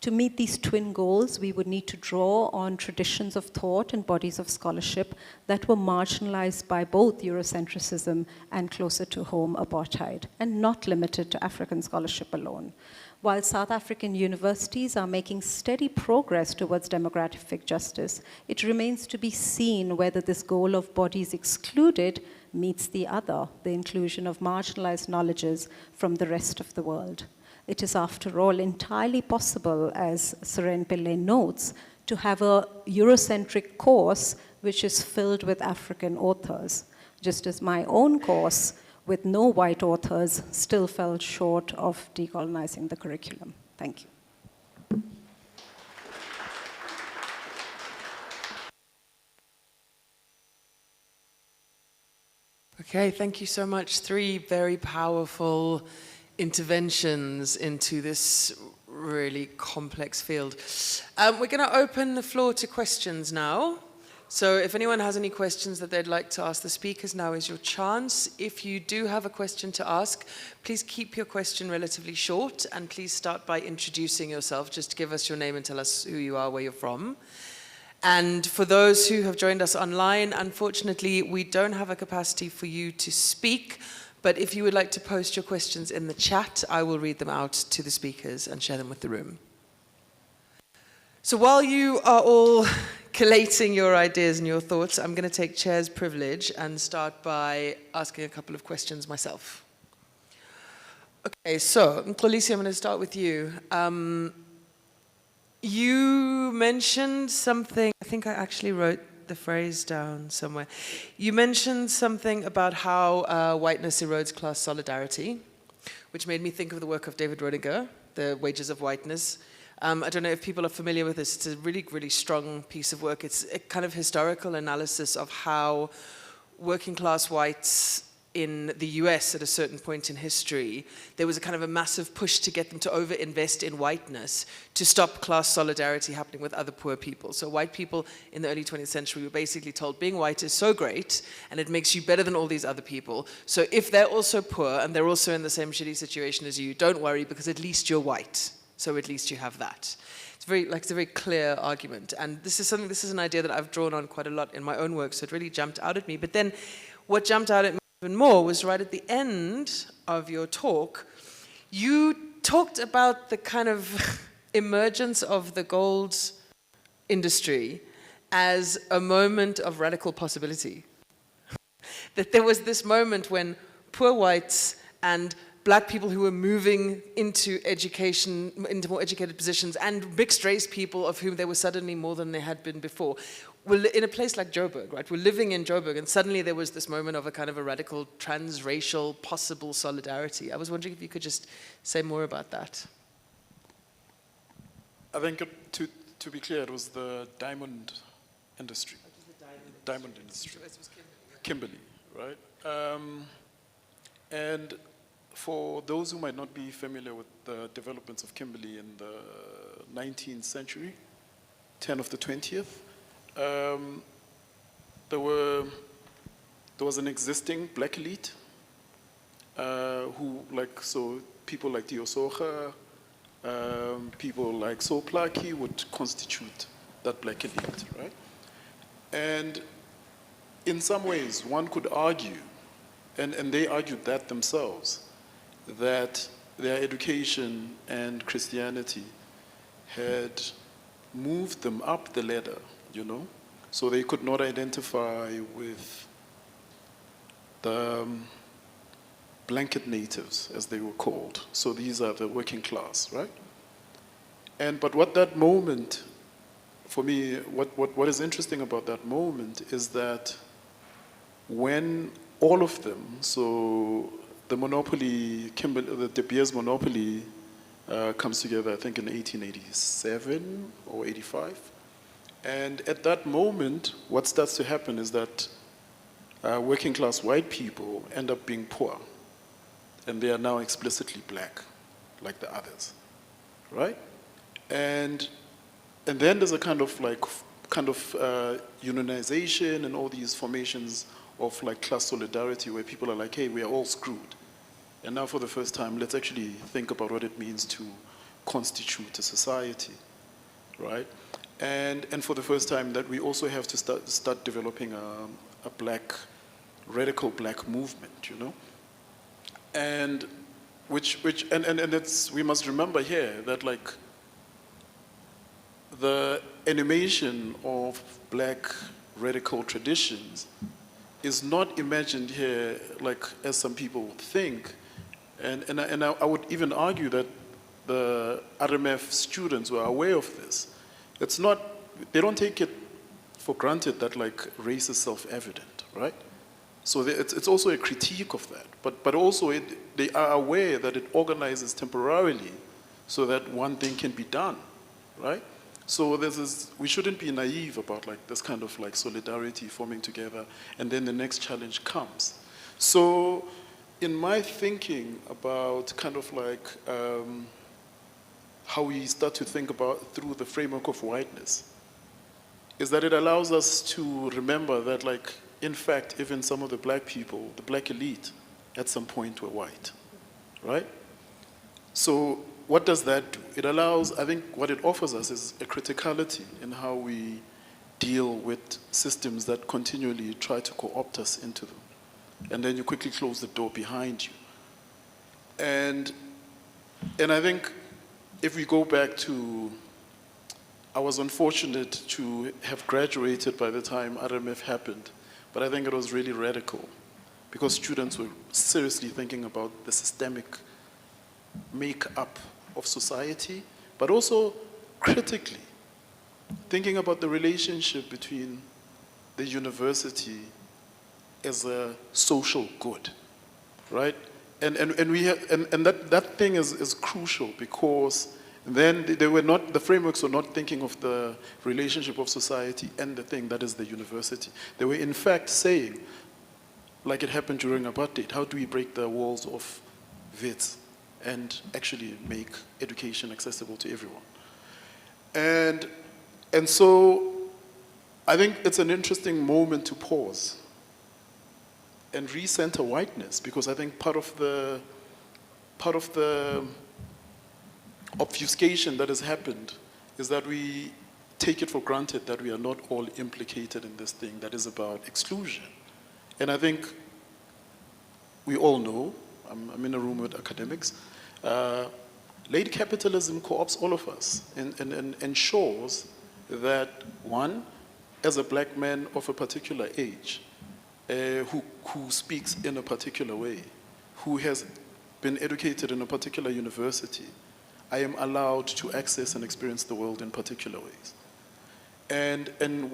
To meet these twin goals, we would need to draw on traditions of thought and bodies of scholarship that were marginalized by both Eurocentrism and closer to home apartheid, and not limited to African scholarship alone. While South African universities are making steady progress towards demographic justice, it remains to be seen whether this goal of bodies excluded meets the other, the inclusion of marginalized knowledges from the rest of the world. It is, after all, entirely possible, as Suren Pillay notes, to have a Eurocentric course which is filled with African authors, just as my own course with no white authors still fell short of decolonizing the curriculum. Thank you. Okay, thank you so much. 3 very powerful interventions into this really complex field. We're going to open the floor to questions now. So if anyone has any questions that they'd like to ask the speakers, now is your chance. If you do have a question to ask, please keep your question relatively short, and please start by introducing yourself. Just give us your name and tell us who you are, where you're from. And for those who have joined us online, unfortunately, we don't have a capacity for you to speak, but if you would like to post your questions in the chat, I will read them out to the speakers and share them with the room. So while you are all collating your ideas and your thoughts, I'm going to take chair's privilege and start by asking a couple of questions myself. Okay, so Mxolisi, I'm going to start with you. You mentioned something, I think I actually wrote the phrase down somewhere. You mentioned something about how whiteness erodes class solidarity, which made me think of the work of David Rodinger, The Wages of Whiteness. I don't know if people are familiar with this. It's a really, really strong piece of work. It's a kind of historical analysis of how working class whites in the US at a certain point in history, there was a kind of a massive push to get them to overinvest in whiteness to stop class solidarity happening with other poor people. So white people in the early 20th century were basically told being white is so great and it makes you better than all these other people. So if they're also poor and they're also in the same shitty situation as you, don't worry because at least you're white. So at least you have that. It's a very clear argument. And this is an idea that I've drawn on quite a lot in my own work, so it really jumped out at me. But then what jumped out at me even more was right at the end of your talk, you talked about the kind of emergence of the gold industry as a moment of radical possibility. That there was this moment when poor whites and black people who were moving into education, into more educated positions, and mixed race people of whom there were suddenly more than there had been before, were in a place like Joburg, right? We're living in Joburg, and suddenly there was this moment of a kind of a radical transracial possible solidarity. I was wondering if you could just say more about that. I think to be clear, it was the diamond industry. Diamond industry. Kimberley, right? And for those who might not be familiar with the developments of Kimberley in the 19th century, 10 of the 20th, there was an existing black elite who, people like Diosocha, people like Soplaki would constitute that black elite, right? And in some ways, one could argue, and they argued that themselves, that their education and Christianity had moved them up the ladder, you know? So they could not identify with the blanket natives, as they were called. So these are the working class, right? But what that moment, for me, what is interesting about that moment is that when all of them, so the monopoly, the De Beers monopoly comes together, I think, in 1887 or 85. And at that moment, what starts to happen is that working class white people end up being poor. And they are now explicitly black, like the others, right? And then there's a kind of unionization and all these formations of like class solidarity where people are like, hey, we are all screwed. And now for the first time, let's actually think about what it means to constitute a society, right? And for the first time that we also have to start developing a radical black movement, you know? And we must remember here that like the animation of black radical traditions is not imagined here like as some people would think. And I would even argue that the RMF students were aware of this. It's not, they don't take it for granted that like race is self-evident, right? So it's also a critique of that. But also they are aware that it organizes temporarily so that one thing can be done, right? So we shouldn't be naive about like this kind of like solidarity forming together and then the next challenge comes. So in my thinking about kind of like how we start to think about through the framework of whiteness, is that it allows us to remember that, like, in fact, even some of the black people, the black elite, at some point were white, right? So what does that do? It allows, I think what it offers us is a criticality in how we deal with systems that continually try to co-opt us into them. And then you quickly close the door behind you. And I think if we go back to, I was unfortunate to have graduated by the time RMF happened, but I think it was really radical because students were seriously thinking about the systemic make-up of society, but also critically thinking about the relationship between the university as a social good, right? And that thing is crucial because then they were not, the frameworks were not thinking of the relationship of society and the thing that is the university. They were in fact saying, like it happened during Apartheid, how do we break the walls of wits and actually make education accessible to everyone? And so I think it's an interesting moment to pause and recenter whiteness, because I think part of the obfuscation that has happened is that we take it for granted that we are not all implicated in this thing that is about exclusion. And I think we all know, I'm in a room with academics, late capitalism co-opts all of us and ensures that one, as a black man of a particular age, who speaks in a particular way, who has been educated in a particular university, I am allowed to access and experience the world in particular ways. And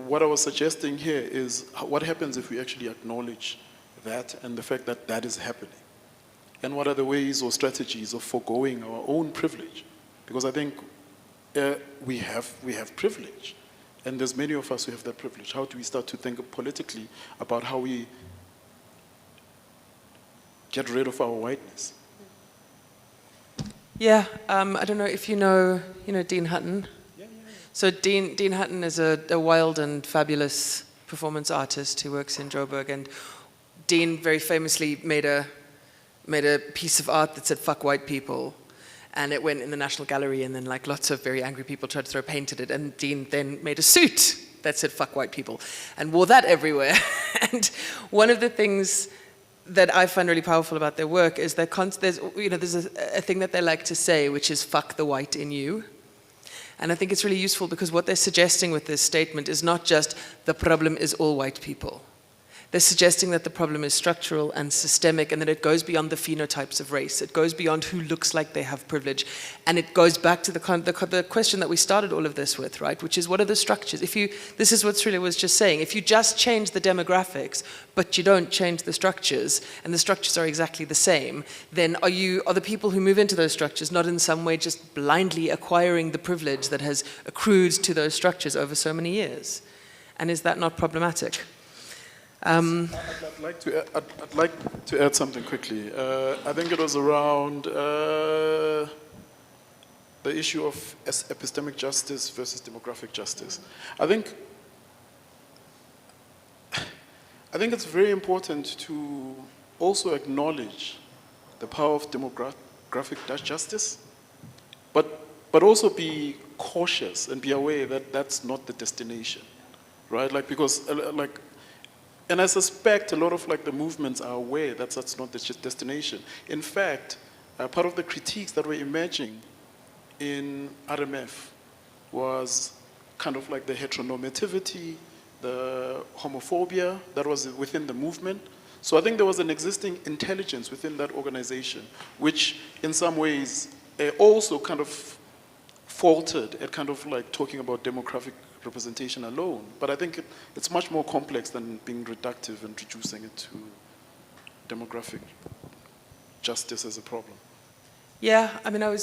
what I was suggesting here is what happens if we actually acknowledge that and the fact that that is happening? And what are the ways or strategies of foregoing our own privilege? Because I think we have privilege. And there's many of us who have that privilege. How do we start to think politically about how we get rid of our whiteness? Yeah, I don't know if you know Dean Hutton. Yeah. So Dean Hutton is a wild and fabulous performance artist who works in Joburg, and Dean very famously made a piece of art that said "fuck white people," and it went in the National Gallery, and then like lots of very angry people tried to throw paint at it, and Dean then made a suit that said "fuck white people" and wore that everywhere. And one of the things that I find really powerful about their work is there's a thing that they like to say, which is "fuck the white in you." And I think it's really useful because what they're suggesting with this statement is not just the problem is all white people. They're suggesting that the problem is structural and systemic, and that it goes beyond the phenotypes of race. It goes beyond who looks like they have privilege. And it goes back to the question that we started all of this with, right? Which is, what are the structures? This is what Srila was just saying. If you just change the demographics, but you don't change the structures, and the structures are exactly the same, then are the people who move into those structures not in some way just blindly acquiring the privilege that has accrued to those structures over so many years? And is that not problematic? I'd like to add something quickly. I think it was around the issue of epistemic justice versus demographic justice. I think it's very important to also acknowledge the power of demographic justice, but also be cautious and be aware that that's not the destination, right? And I suspect a lot of the movements are aware that that's not the destination. In fact, part of the critiques that were emerging in RMF was kind of like the heteronormativity, the homophobia that was within the movement. So I think there was an existing intelligence within that organization, which in some ways also kind of faltered at kind of talking about demographic representation alone. But I think it's much more complex than being reductive and reducing it to demographic justice as a problem. Yeah, I mean, I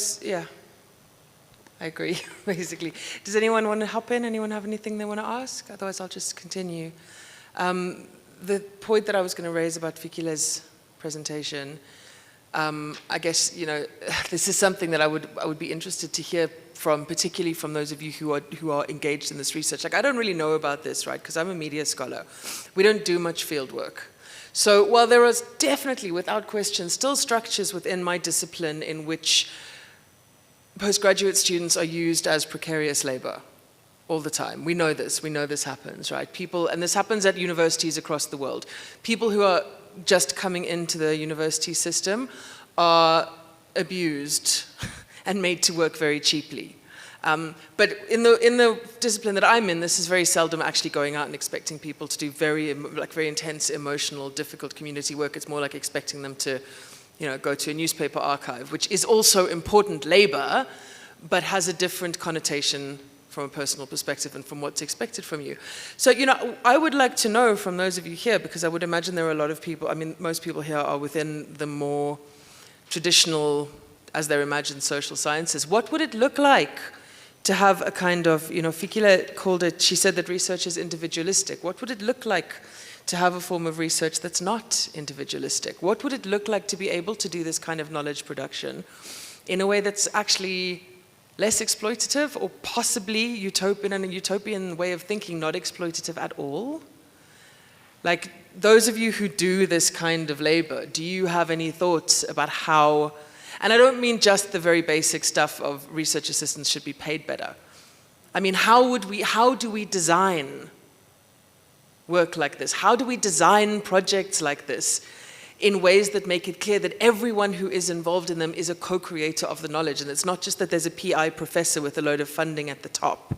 agree, basically. Does anyone want to hop in? Anyone have anything they want to ask? Otherwise, I'll just continue. the point that I was going to raise about Fikile's presentation, I guess, this is something that I would be interested to hear from, particularly from those of you who are engaged in this research. Like, I don't really know about this, right? Because I'm a media scholar. We don't do much field work. So while there are definitely, without question, still structures within my discipline in which postgraduate students are used as precarious labor all the time. We know this happens, right? People, and this happens at universities across the world. People who are just coming into the university system are abused and made to work very cheaply. But in the discipline that I'm in, this is very seldom actually going out and expecting people to do very intense, emotional, difficult community work. It's more like expecting them to, go to a newspaper archive, which is also important labor, but has a different connotation from a personal perspective and from what's expected from you. So, I would like to know from those of you here, because I would imagine there are a lot of people, most people here are within the more traditional, as they're imagined, social sciences. What would it look like to have a kind of, Fikile called it, she said that research is individualistic. What would it look like to have a form of research that's not individualistic? What would it look like to be able to do this kind of knowledge production in a way that's actually less exploitative, or possibly utopian, and a utopian way of thinking, not exploitative at all? Like, those of you who do this kind of labor, do you have any thoughts about how, and I don't mean just the very basic stuff of research assistants should be paid better. I mean, how do we design work like this? How do we design projects like this in ways that make it clear that everyone who is involved in them is a co-creator of the knowledge, and it's not just that there's a PI professor with a load of funding at the top,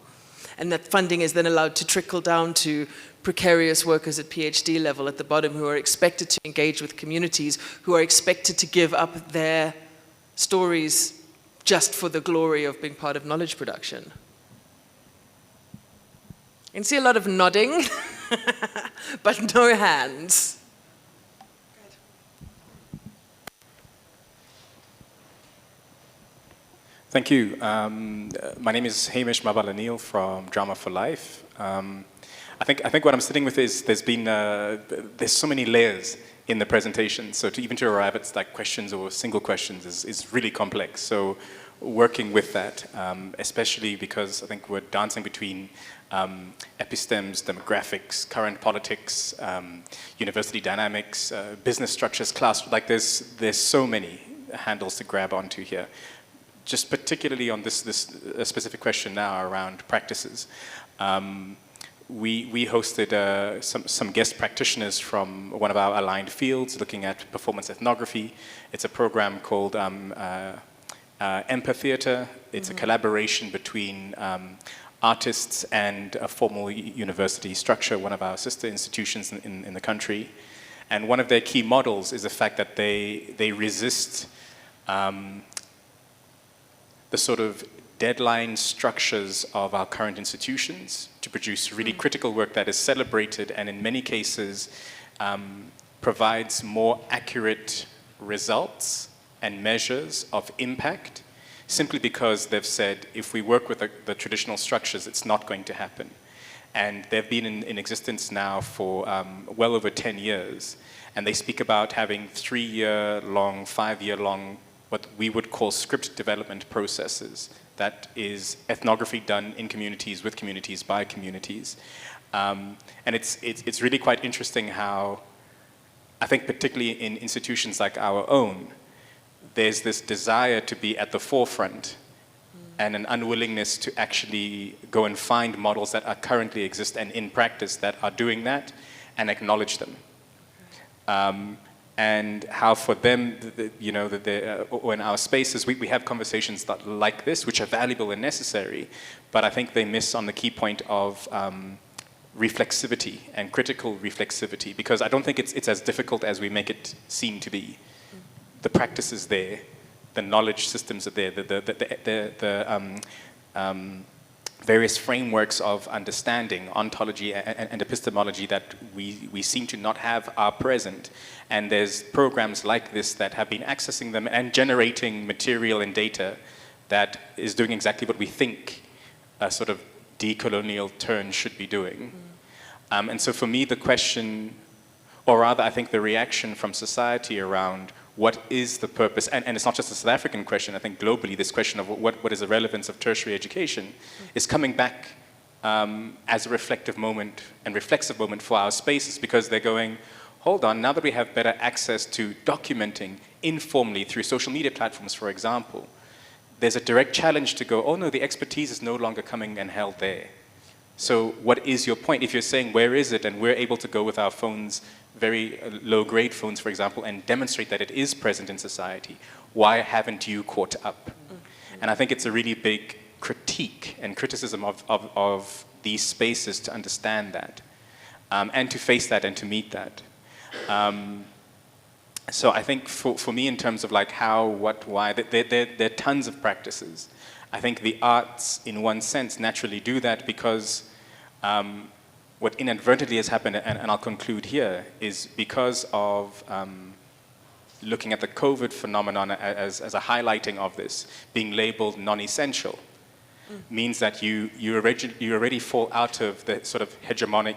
and that funding is then allowed to trickle down to precarious workers at PhD level at the bottom who are expected to engage with communities, who are expected to give up their stories just for the glory of being part of knowledge production. You can see a lot of nodding, but no hands. Thank you. My name is Hamish Mabalanil from Drama for Life. I think what I'm sitting with is there's so many layers in the presentation. So to arrive at like questions or single questions is really complex. So working with that, especially because I think we're dancing between epistemes, demographics, current politics, university dynamics, business structures, class. Like there's so many handles to grab onto here. Just particularly on this specific question now around practices. We hosted some guest practitioners from one of our aligned fields looking at performance ethnography. It's a program called Empatheater. It's a collaboration between artists and a formal university structure, one of our sister institutions in the country. And one of their key models is the fact that they resist the sort of deadline structures of our current institutions to produce really critical work that is celebrated and in many cases provides more accurate results and measures of impact, simply because they've said if we work with the traditional structures, it's not going to happen. And they've been in existence now for well over 10 years. And they speak about having 3-year-long, 5-year-long what we would call script development processes. That is ethnography done in communities, with communities, by communities. And it's really quite interesting how, I think particularly in institutions like our own, there's this desire to be at the forefront and an unwillingness to actually go and find models that are currently exist and in practice that are doing that and acknowledge them. And how for them, or in our spaces, we have conversations like this, which are valuable and necessary, but I think they miss on the key point of reflexivity and critical reflexivity, because I don't think it's as difficult as we make it seem to be. The practice is there, the knowledge systems are there, the various frameworks of understanding, ontology and epistemology that we seem to not have are present. And there's programs like this that have been accessing them and generating material and data that is doing exactly what we think a sort of decolonial turn should be doing. And so for me, the question or rather, I think the reaction from society around what is the purpose, and it's not just a South African question, I think globally this question of what is the relevance of tertiary education is coming back as a reflective moment and reflexive moment for our spaces, because they're going, hold on, now that we have better access to documenting informally through social media platforms, for example, there's a direct challenge to go, oh no, the expertise is no longer coming and held there. So what is your point? If you're saying, where is it? And we're able to go with our phones, very low-grade phones, for example, and demonstrate that it is present in society. Why haven't you caught up? And I think it's a really big critique and criticism of these spaces to understand that, and to face that and to meet that. So I think for me, in terms of like how, what, why, there are tons of practices. I think the arts, in one sense, naturally do that because what inadvertently has happened, and I'll conclude here, is because of looking at the COVID phenomenon as a highlighting of this, being labeled non-essential, means that you already fall out of the sort of hegemonic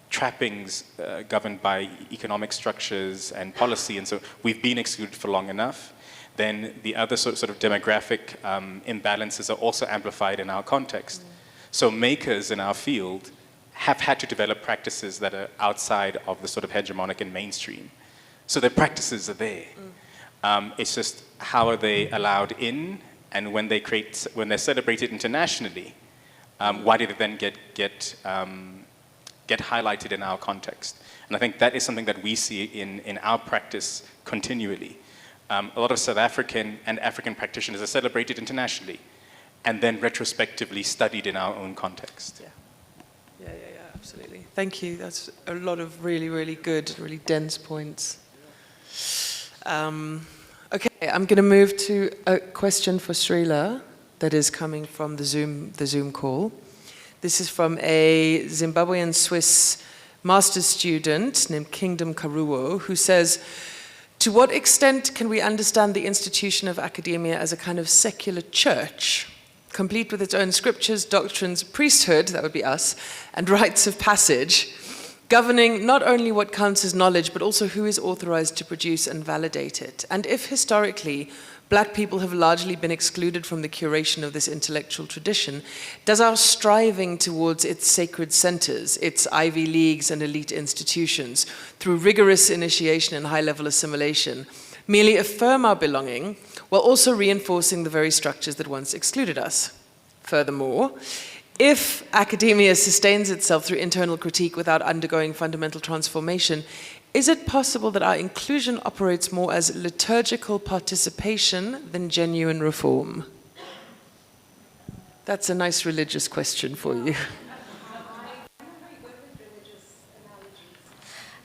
trappings governed by economic structures and policy, and so we've been excluded for long enough. Then the other sort of demographic imbalances are also amplified in our context. So makers in our field have had to develop practices that are outside of the sort of hegemonic and mainstream. So their practices are there. It's just how are they allowed in, and when they're celebrated internationally, why did it then get highlighted in our context? And I think that is something that we see in our practice continually. A lot of South African and African practitioners are celebrated internationally and then retrospectively studied in our own context. Yeah, absolutely. Thank you. That's a lot of really, really good, really dense points. Okay, I'm going to move to a question for Srila that is coming from the Zoom call. This is from a Zimbabwean Swiss master's student named Kingdom Karuo, who says, to what extent can we understand the institution of academia as a kind of secular church, complete with its own scriptures, doctrines, priesthood, that would be us, and rites of passage, governing not only what counts as knowledge, but also who is authorized to produce and validate it? And if historically Black people have largely been excluded from the curation of this intellectual tradition, does our striving towards its sacred centers, its Ivy Leagues and elite institutions, through rigorous initiation and high-level assimilation, merely affirm our belonging while also reinforcing the very structures that once excluded us? Furthermore, if academia sustains itself through internal critique without undergoing fundamental transformation, is it possible that our inclusion operates more as liturgical participation than genuine reform? That's a nice religious question for you.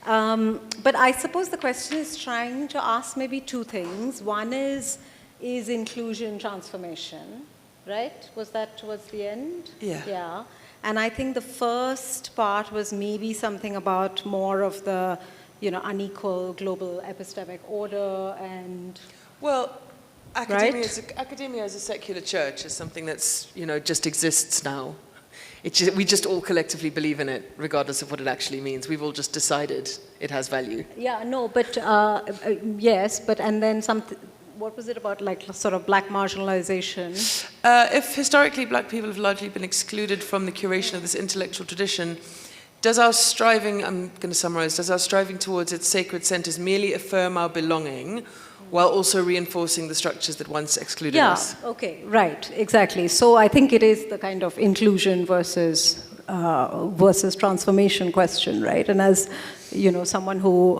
But I suppose the question is trying to ask maybe two things. One is inclusion transformation, right? Was that towards the end? Yeah. Yeah. And I think the first part was maybe something about more of the, unequal global epistemic order and... Well, academia, right? Academia as a secular church is something that's, just exists now. We just all collectively believe in it, regardless of what it actually means. We've all just decided it has value. Yeah, no, but yes, but and then something. What was it about, like sort of Black marginalization? If historically Black people have largely been excluded from the curation of this intellectual tradition, does our striving, I'm going to summarize, does our striving towards its sacred centers merely affirm our belonging while also reinforcing the structures that once excluded us? Yeah, okay, right, exactly. So I think it is the kind of inclusion versus transformation question, right? And as, someone who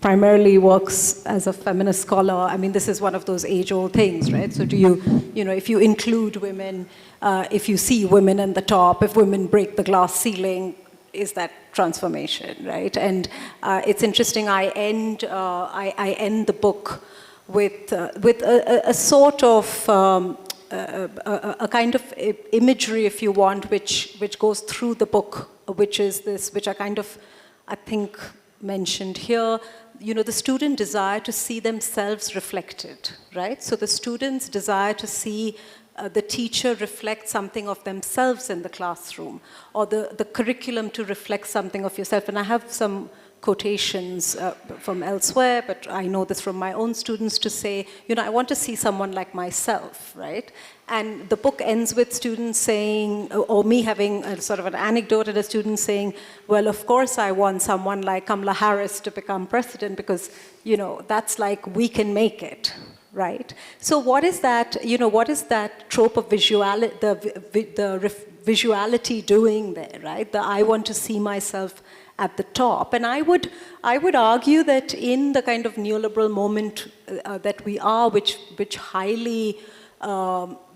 primarily works as a feminist scholar, I mean, this is one of those age-old things, right? So do you, if you include women, if you see women in the top, if women break the glass ceiling, is that transformation, right? And it's interesting. I end the book with a sort of a kind of imagery, if you want, which goes through the book, which is this, which I think mentioned here. The student desire to see themselves reflected, right? So the students desire to see the teacher reflect something of themselves in the classroom, or the curriculum to reflect something of yourself. And I have some quotations from elsewhere, but I know this from my own students to say, I want to see someone like myself, right? And the book ends with students saying, or me having a sort of an anecdote at a student saying, well, of course I want someone like Kamala Harris to become president because, that's like we can make it, right? So what is that, what is that trope of visuality, the visuality doing there, right? The I want to see myself at the top. And I would argue that in the kind of neoliberal moment that we are, which highly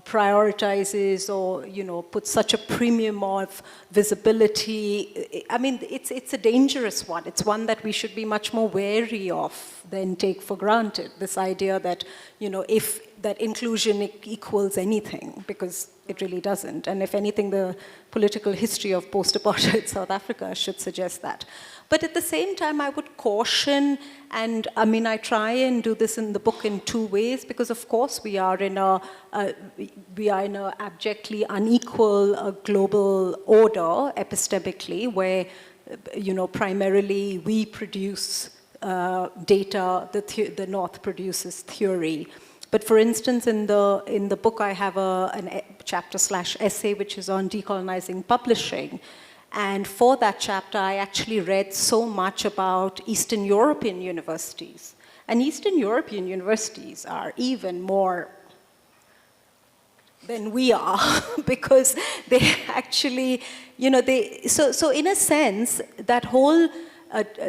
prioritizes or puts such a premium of visibility, I mean, it's a dangerous one. It's one that we should be much more wary of than take for granted. This idea that if that inclusion equals anything, because it really doesn't. And if anything, the political history of post-apartheid South Africa should suggest that. But at the same time, I would caution, and I mean, I try and do this in the book in two ways, because of course we are in a abjectly unequal global order epistemically, where primarily we produce data, the North produces theory. But for instance, in the book, I have a chapter/essay which is on decolonizing publishing. And for that chapter, I actually read so much about Eastern European universities. And Eastern European universities are even more than we are because they actually, so in a sense, that whole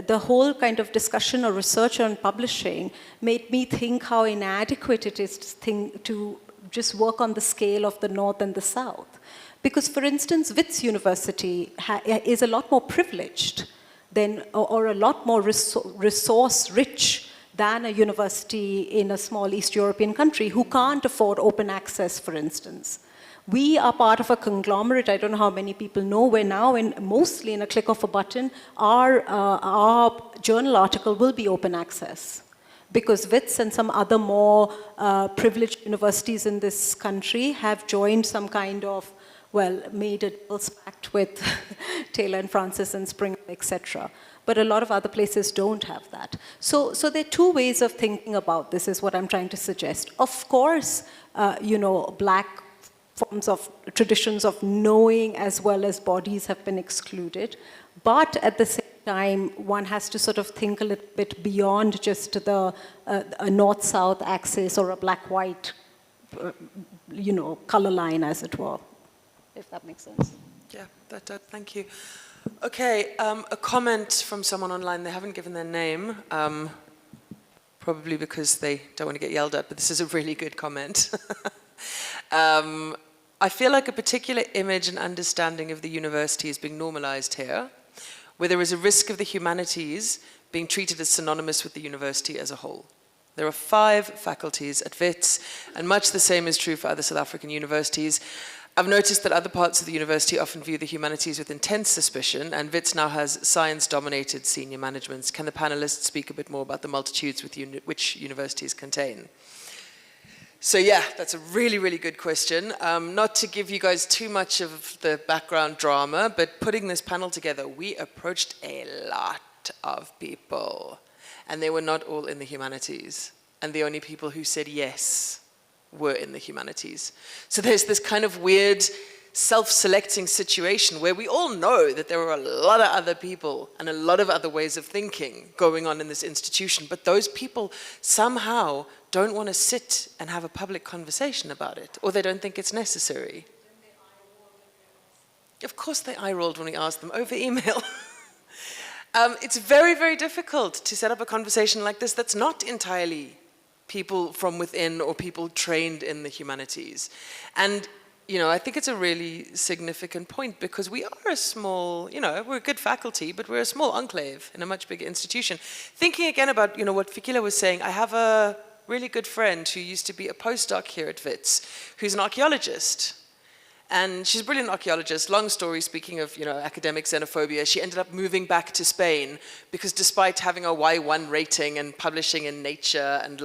the whole kind of discussion or research on publishing made me think how inadequate it is to just work on the scale of the North and the South. Because, for instance, Wits University is a lot more privileged than, or a lot more resource-rich than a university in a small East European country who can't afford open access, for instance. We are part of a conglomerate. I don't know how many people know. We're now mostly in a click of a button. Our journal article will be open access because Wits and some other more privileged universities in this country have joined some kind of, made a deals pact with Taylor and Francis and Springer, etc. But a lot of other places don't have that. So there are two ways of thinking about this, is what I'm trying to suggest. Of course, black forms of traditions of knowing as well as bodies have been excluded. But at the same time, one has to sort of think a little bit beyond just a north-south axis or a black-white, color line, as it were, if that makes sense. Yeah, that does. Thank you. Okay, a comment from someone online. They haven't given their name, probably because they don't want to get yelled at, but this is a really good comment. I feel like a particular image and understanding of the university is being normalized here, where there is a risk of the humanities being treated as synonymous with the university as a whole. There are 5 faculties at Wits, and much the same is true for other South African universities. I've noticed that other parts of the university often view the humanities with intense suspicion, and Wits now has science-dominated senior managements. Can the panelists speak a bit more about the multitudes which universities contain? So yeah, that's a really, really good question. Not to give you guys too much of the background drama, but putting this panel together, we approached a lot of people, and they were not all in the humanities. And the only people who said yes were in the humanities. So there's this kind of weird self-selecting situation where we all know that there are a lot of other people and a lot of other ways of thinking going on in this institution, but those people somehow don't want to sit and have a public conversation about it, or they don't think it's necessary. Of course they eye-rolled when we asked them over email. It's very, very difficult to set up a conversation like this that's not entirely people from within or people trained in the humanities. And I think it's a really significant point because we are a small, we're a good faculty, but we're a small enclave in a much bigger institution. Thinking again about, what Fikile was saying, I have a really good friend who used to be a postdoc here at Wits, who's an archaeologist. And she's a brilliant archaeologist. Long story, speaking of, academic xenophobia, she ended up moving back to Spain because despite having a Y1 rating and publishing in Nature and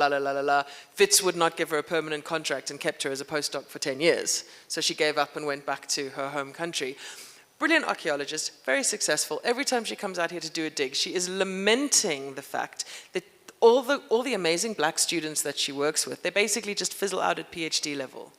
Wits would not give her a permanent contract and kept her as a postdoc for 10 years. So she gave up and went back to her home country. Brilliant archaeologist, very successful. Every time she comes out here to do a dig, she is lamenting the fact that all the amazing black students that she works with, they basically just fizzle out at PhD level.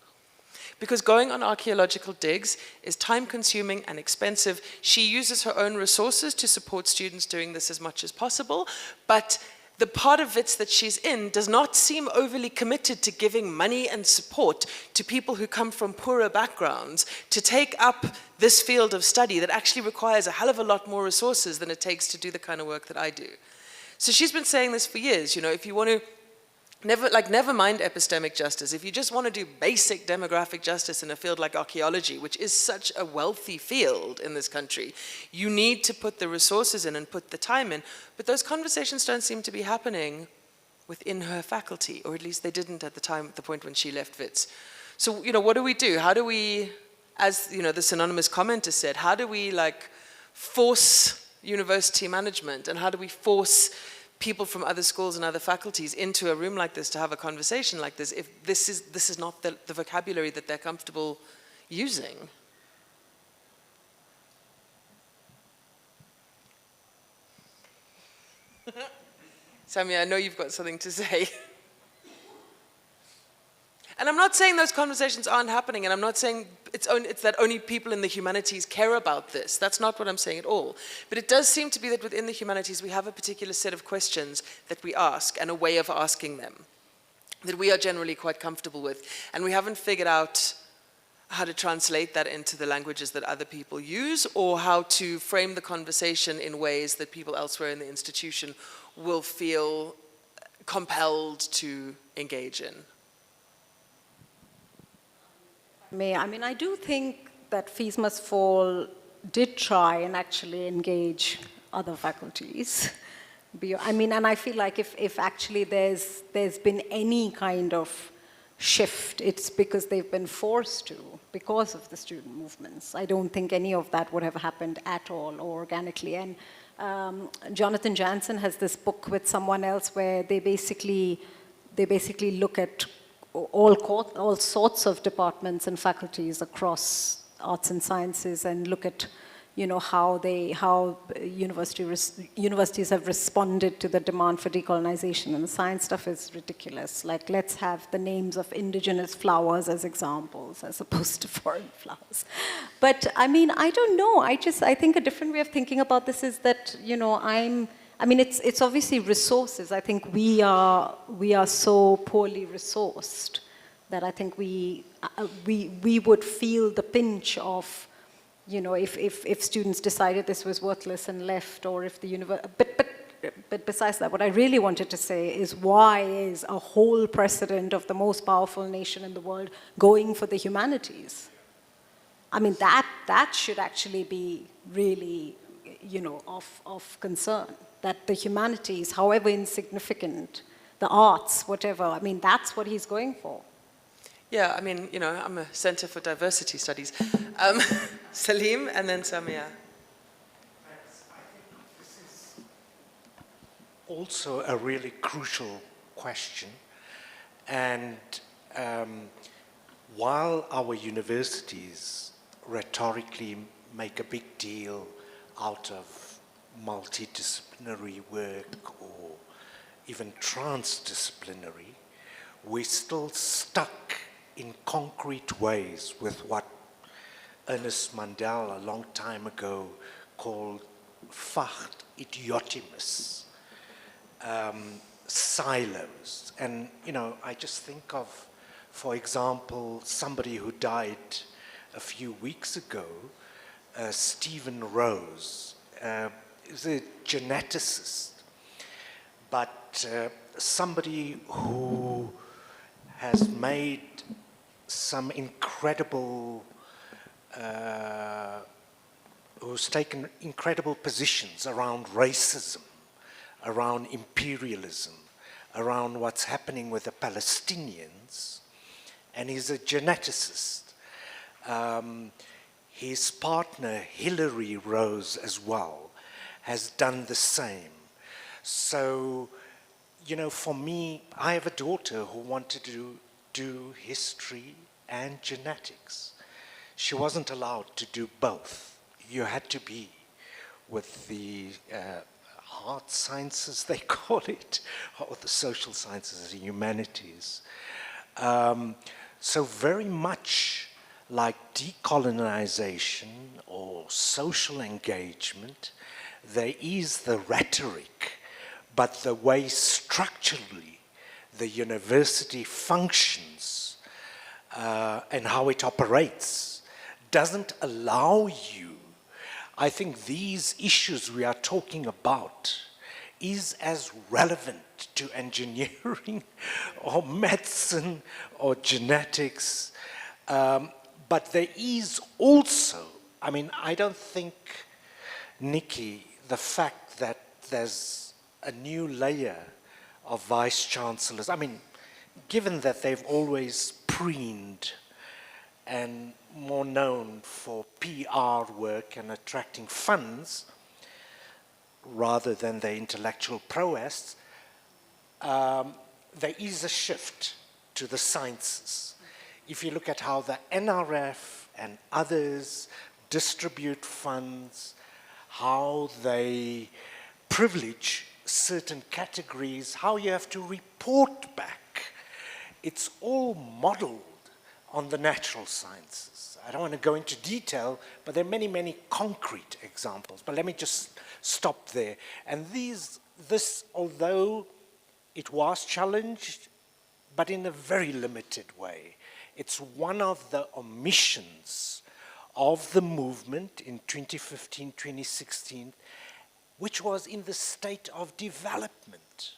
Because going on archaeological digs is time-consuming and expensive. She uses her own resources to support students doing this as much as possible, but the part of WITS that she's in does not seem overly committed to giving money and support to people who come from poorer backgrounds to take up this field of study that actually requires a hell of a lot more resources than it takes to do the kind of work that I do. So she's been saying this for years, you know, if you want to never mind epistemic justice. If you just want to do basic demographic justice in a field like archaeology, which is such a wealthy field in this country, you need to put the resources in and put the time in. But those conversations don't seem to be happening within her faculty, or at least they didn't at the point when she left WITS. So, you know, what do we do? How do we, as, you know, this anonymous commenter said, how do we force university management, and how do we force people from other schools and other faculties into a room like this to have a conversation like this if this is not the vocabulary that they're comfortable using? Samia, I know you've got something to say. And I'm not saying those conversations aren't happening, and I'm not saying it's that only people in the humanities care about this. That's not what I'm saying at all. But it does seem to be that within the humanities we have a particular set of questions that we ask and a way of asking them that we are generally quite comfortable with. And we haven't figured out how to translate that into the languages that other people use, or how to frame the conversation in ways that people elsewhere in the institution will feel compelled to engage in. I do think that Fees Must Fall did try and actually engage other faculties. And I feel like if actually there's been any kind of shift, it's because they've been forced to, because of the student movements. I don't think any of that would have happened at all or organically. And Jonathan Jansen has this book with someone else where they basically look at all sorts of departments and faculties across arts and sciences and look at, you know, how universities have responded to the demand for decolonization. And the science stuff is ridiculous. Like, let's have the names of indigenous flowers as examples as opposed to foreign flowers. But I don't know. I think a different way of thinking about this is that, you know, it's obviously resources. I think we are so poorly resourced that I think we would feel the pinch of, you know, if students decided this was worthless and left, or if the university. But besides that, what I really wanted to say is, why is a whole president of the most powerful nation in the world going for the humanities? I mean, that should actually be really, you know, of concern. That the humanities, however insignificant, the arts, whatever, I mean, that's what he's going for. Yeah, I mean, you know, I'm a Center for Diversity Studies. Salim, and then Samia. Thanks. I think this is also a really crucial question. And while our universities rhetorically make a big deal out of multidisciplinary work or even transdisciplinary, we're still stuck in concrete ways with what Ernest Mandel a long time ago called vacht idiotimus, silos. And, you know, I just think of, for example, somebody who died a few weeks ago, Stephen Rose. Is a geneticist, but somebody who has made some incredible, who's taken incredible positions around racism, around imperialism, around what's happening with the Palestinians, and he's a geneticist. His partner, Hilary Rose, as well, has done the same. So, you know, for me, I have a daughter who wanted to do history and genetics. She wasn't allowed to do both. you had to be with the hard sciences, they call it, or the social sciences and humanities. So very much like decolonization or social engagement, there is the rhetoric, but the way structurally the university functions and how it operates doesn't allow you. I think these issues we are talking about is as relevant to engineering or medicine or genetics. But there is also, I mean, I don't think, Nikki, the fact that there's a new layer of vice-chancellors, I mean, given that they've always preened and more known for PR work and attracting funds rather than their intellectual prowess, there is a shift to the sciences. If you look at how the NRF and others distribute funds, how they privilege certain categories, how you have to report back, it's all modeled on the natural sciences. I don't want to go into detail, but there are many, many concrete examples. But let me just stop there. And this, although it was challenged, but in a very limited way, it's one of the omissions of the movement in 2015, 2016, which was in the state of development.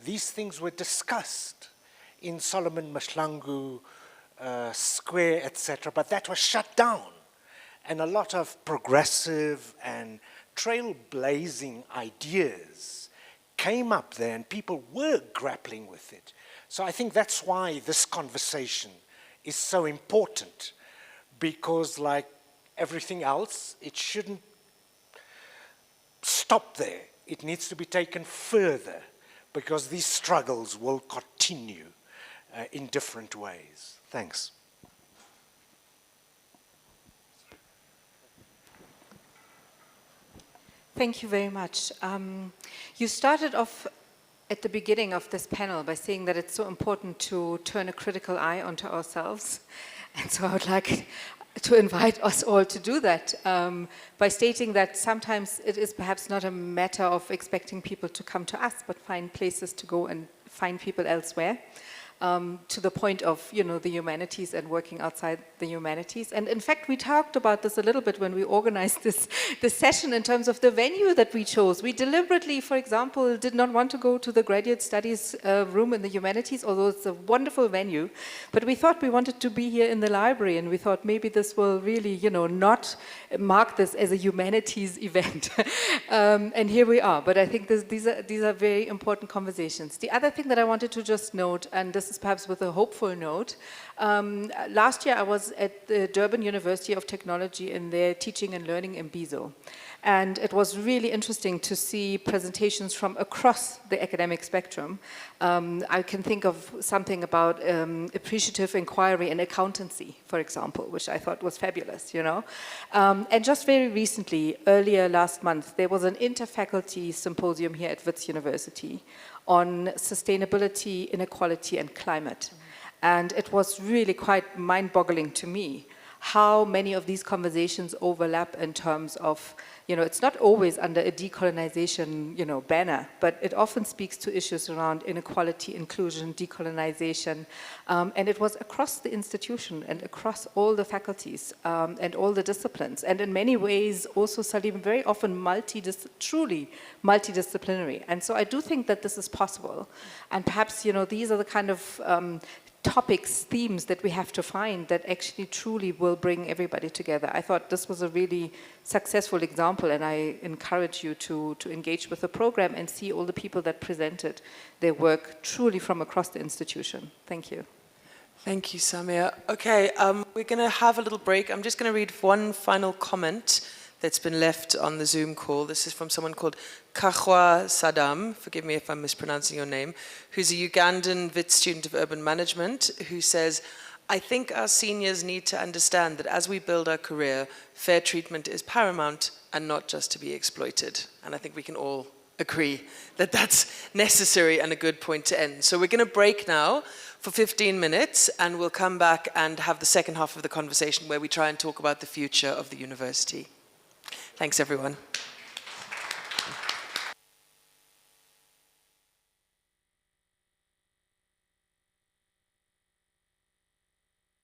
These things were discussed in Solomon Mahlangu Square, etc., but that was shut down. And a lot of progressive and trailblazing ideas came up there, and people were grappling with it. So I think that's why this conversation is so important, because like everything else, it shouldn't stop there. It needs to be taken further, because these struggles will continue in different ways. Thanks. Thank you very much. You started off at the beginning of this panel by saying that it's so important to turn a critical eye onto ourselves. And so I would like to invite us all to do that by stating that sometimes it is perhaps not a matter of expecting people to come to us, but find places to go and find people elsewhere. To the point of, the humanities and working outside the humanities. And in fact, we talked about this a little bit when we organized this session in terms of the venue that we chose. We deliberately, for example, did not want to go to the graduate studies room in the humanities, although it's a wonderful venue. But we thought we wanted to be here in the library, and we thought maybe this will really, not mark this as a humanities event. And here we are. But I think these are very important conversations. The other thing that I wanted to just note, and this is perhaps with a hopeful note. Last year I was at the Durban University of Technology in their teaching and learning in Bizo. And it was really interesting to see presentations from across the academic spectrum. I can think of something about appreciative inquiry and accountancy, for example, which I thought was fabulous, And just very recently, earlier last month, there was an interfaculty symposium here at Wits University on sustainability, inequality, and climate. And it was really quite mind-boggling to me how many of these conversations overlap in terms of, it's not always under a decolonization, banner, but it often speaks to issues around inequality, inclusion, decolonization, and it was across the institution and across all the faculties and all the disciplines, and in many ways also, Salim, very often truly multidisciplinary. And so I do think that this is possible, and perhaps, these are the kind of topics, themes that we have to find that actually truly will bring everybody together. I thought this was a really successful example, and I encourage you to engage with the program and see all the people that presented their work truly from across the institution. Thank you. Thank you, Samia. Okay, we're going to have a little break. I'm just going to read one final comment that's been left on the Zoom call. This is from someone called Kahwa Saddam, forgive me if I'm mispronouncing your name, who's a Ugandan Wits student of urban management, who says, I think our seniors need to understand that as we build our career, fair treatment is paramount and not just to be exploited. And I think we can all agree that that's necessary and a good point to end. So we're going to break now for 15 minutes, and we'll come back and have the second half of the conversation where we try and talk about the future of the university. Thanks, everyone.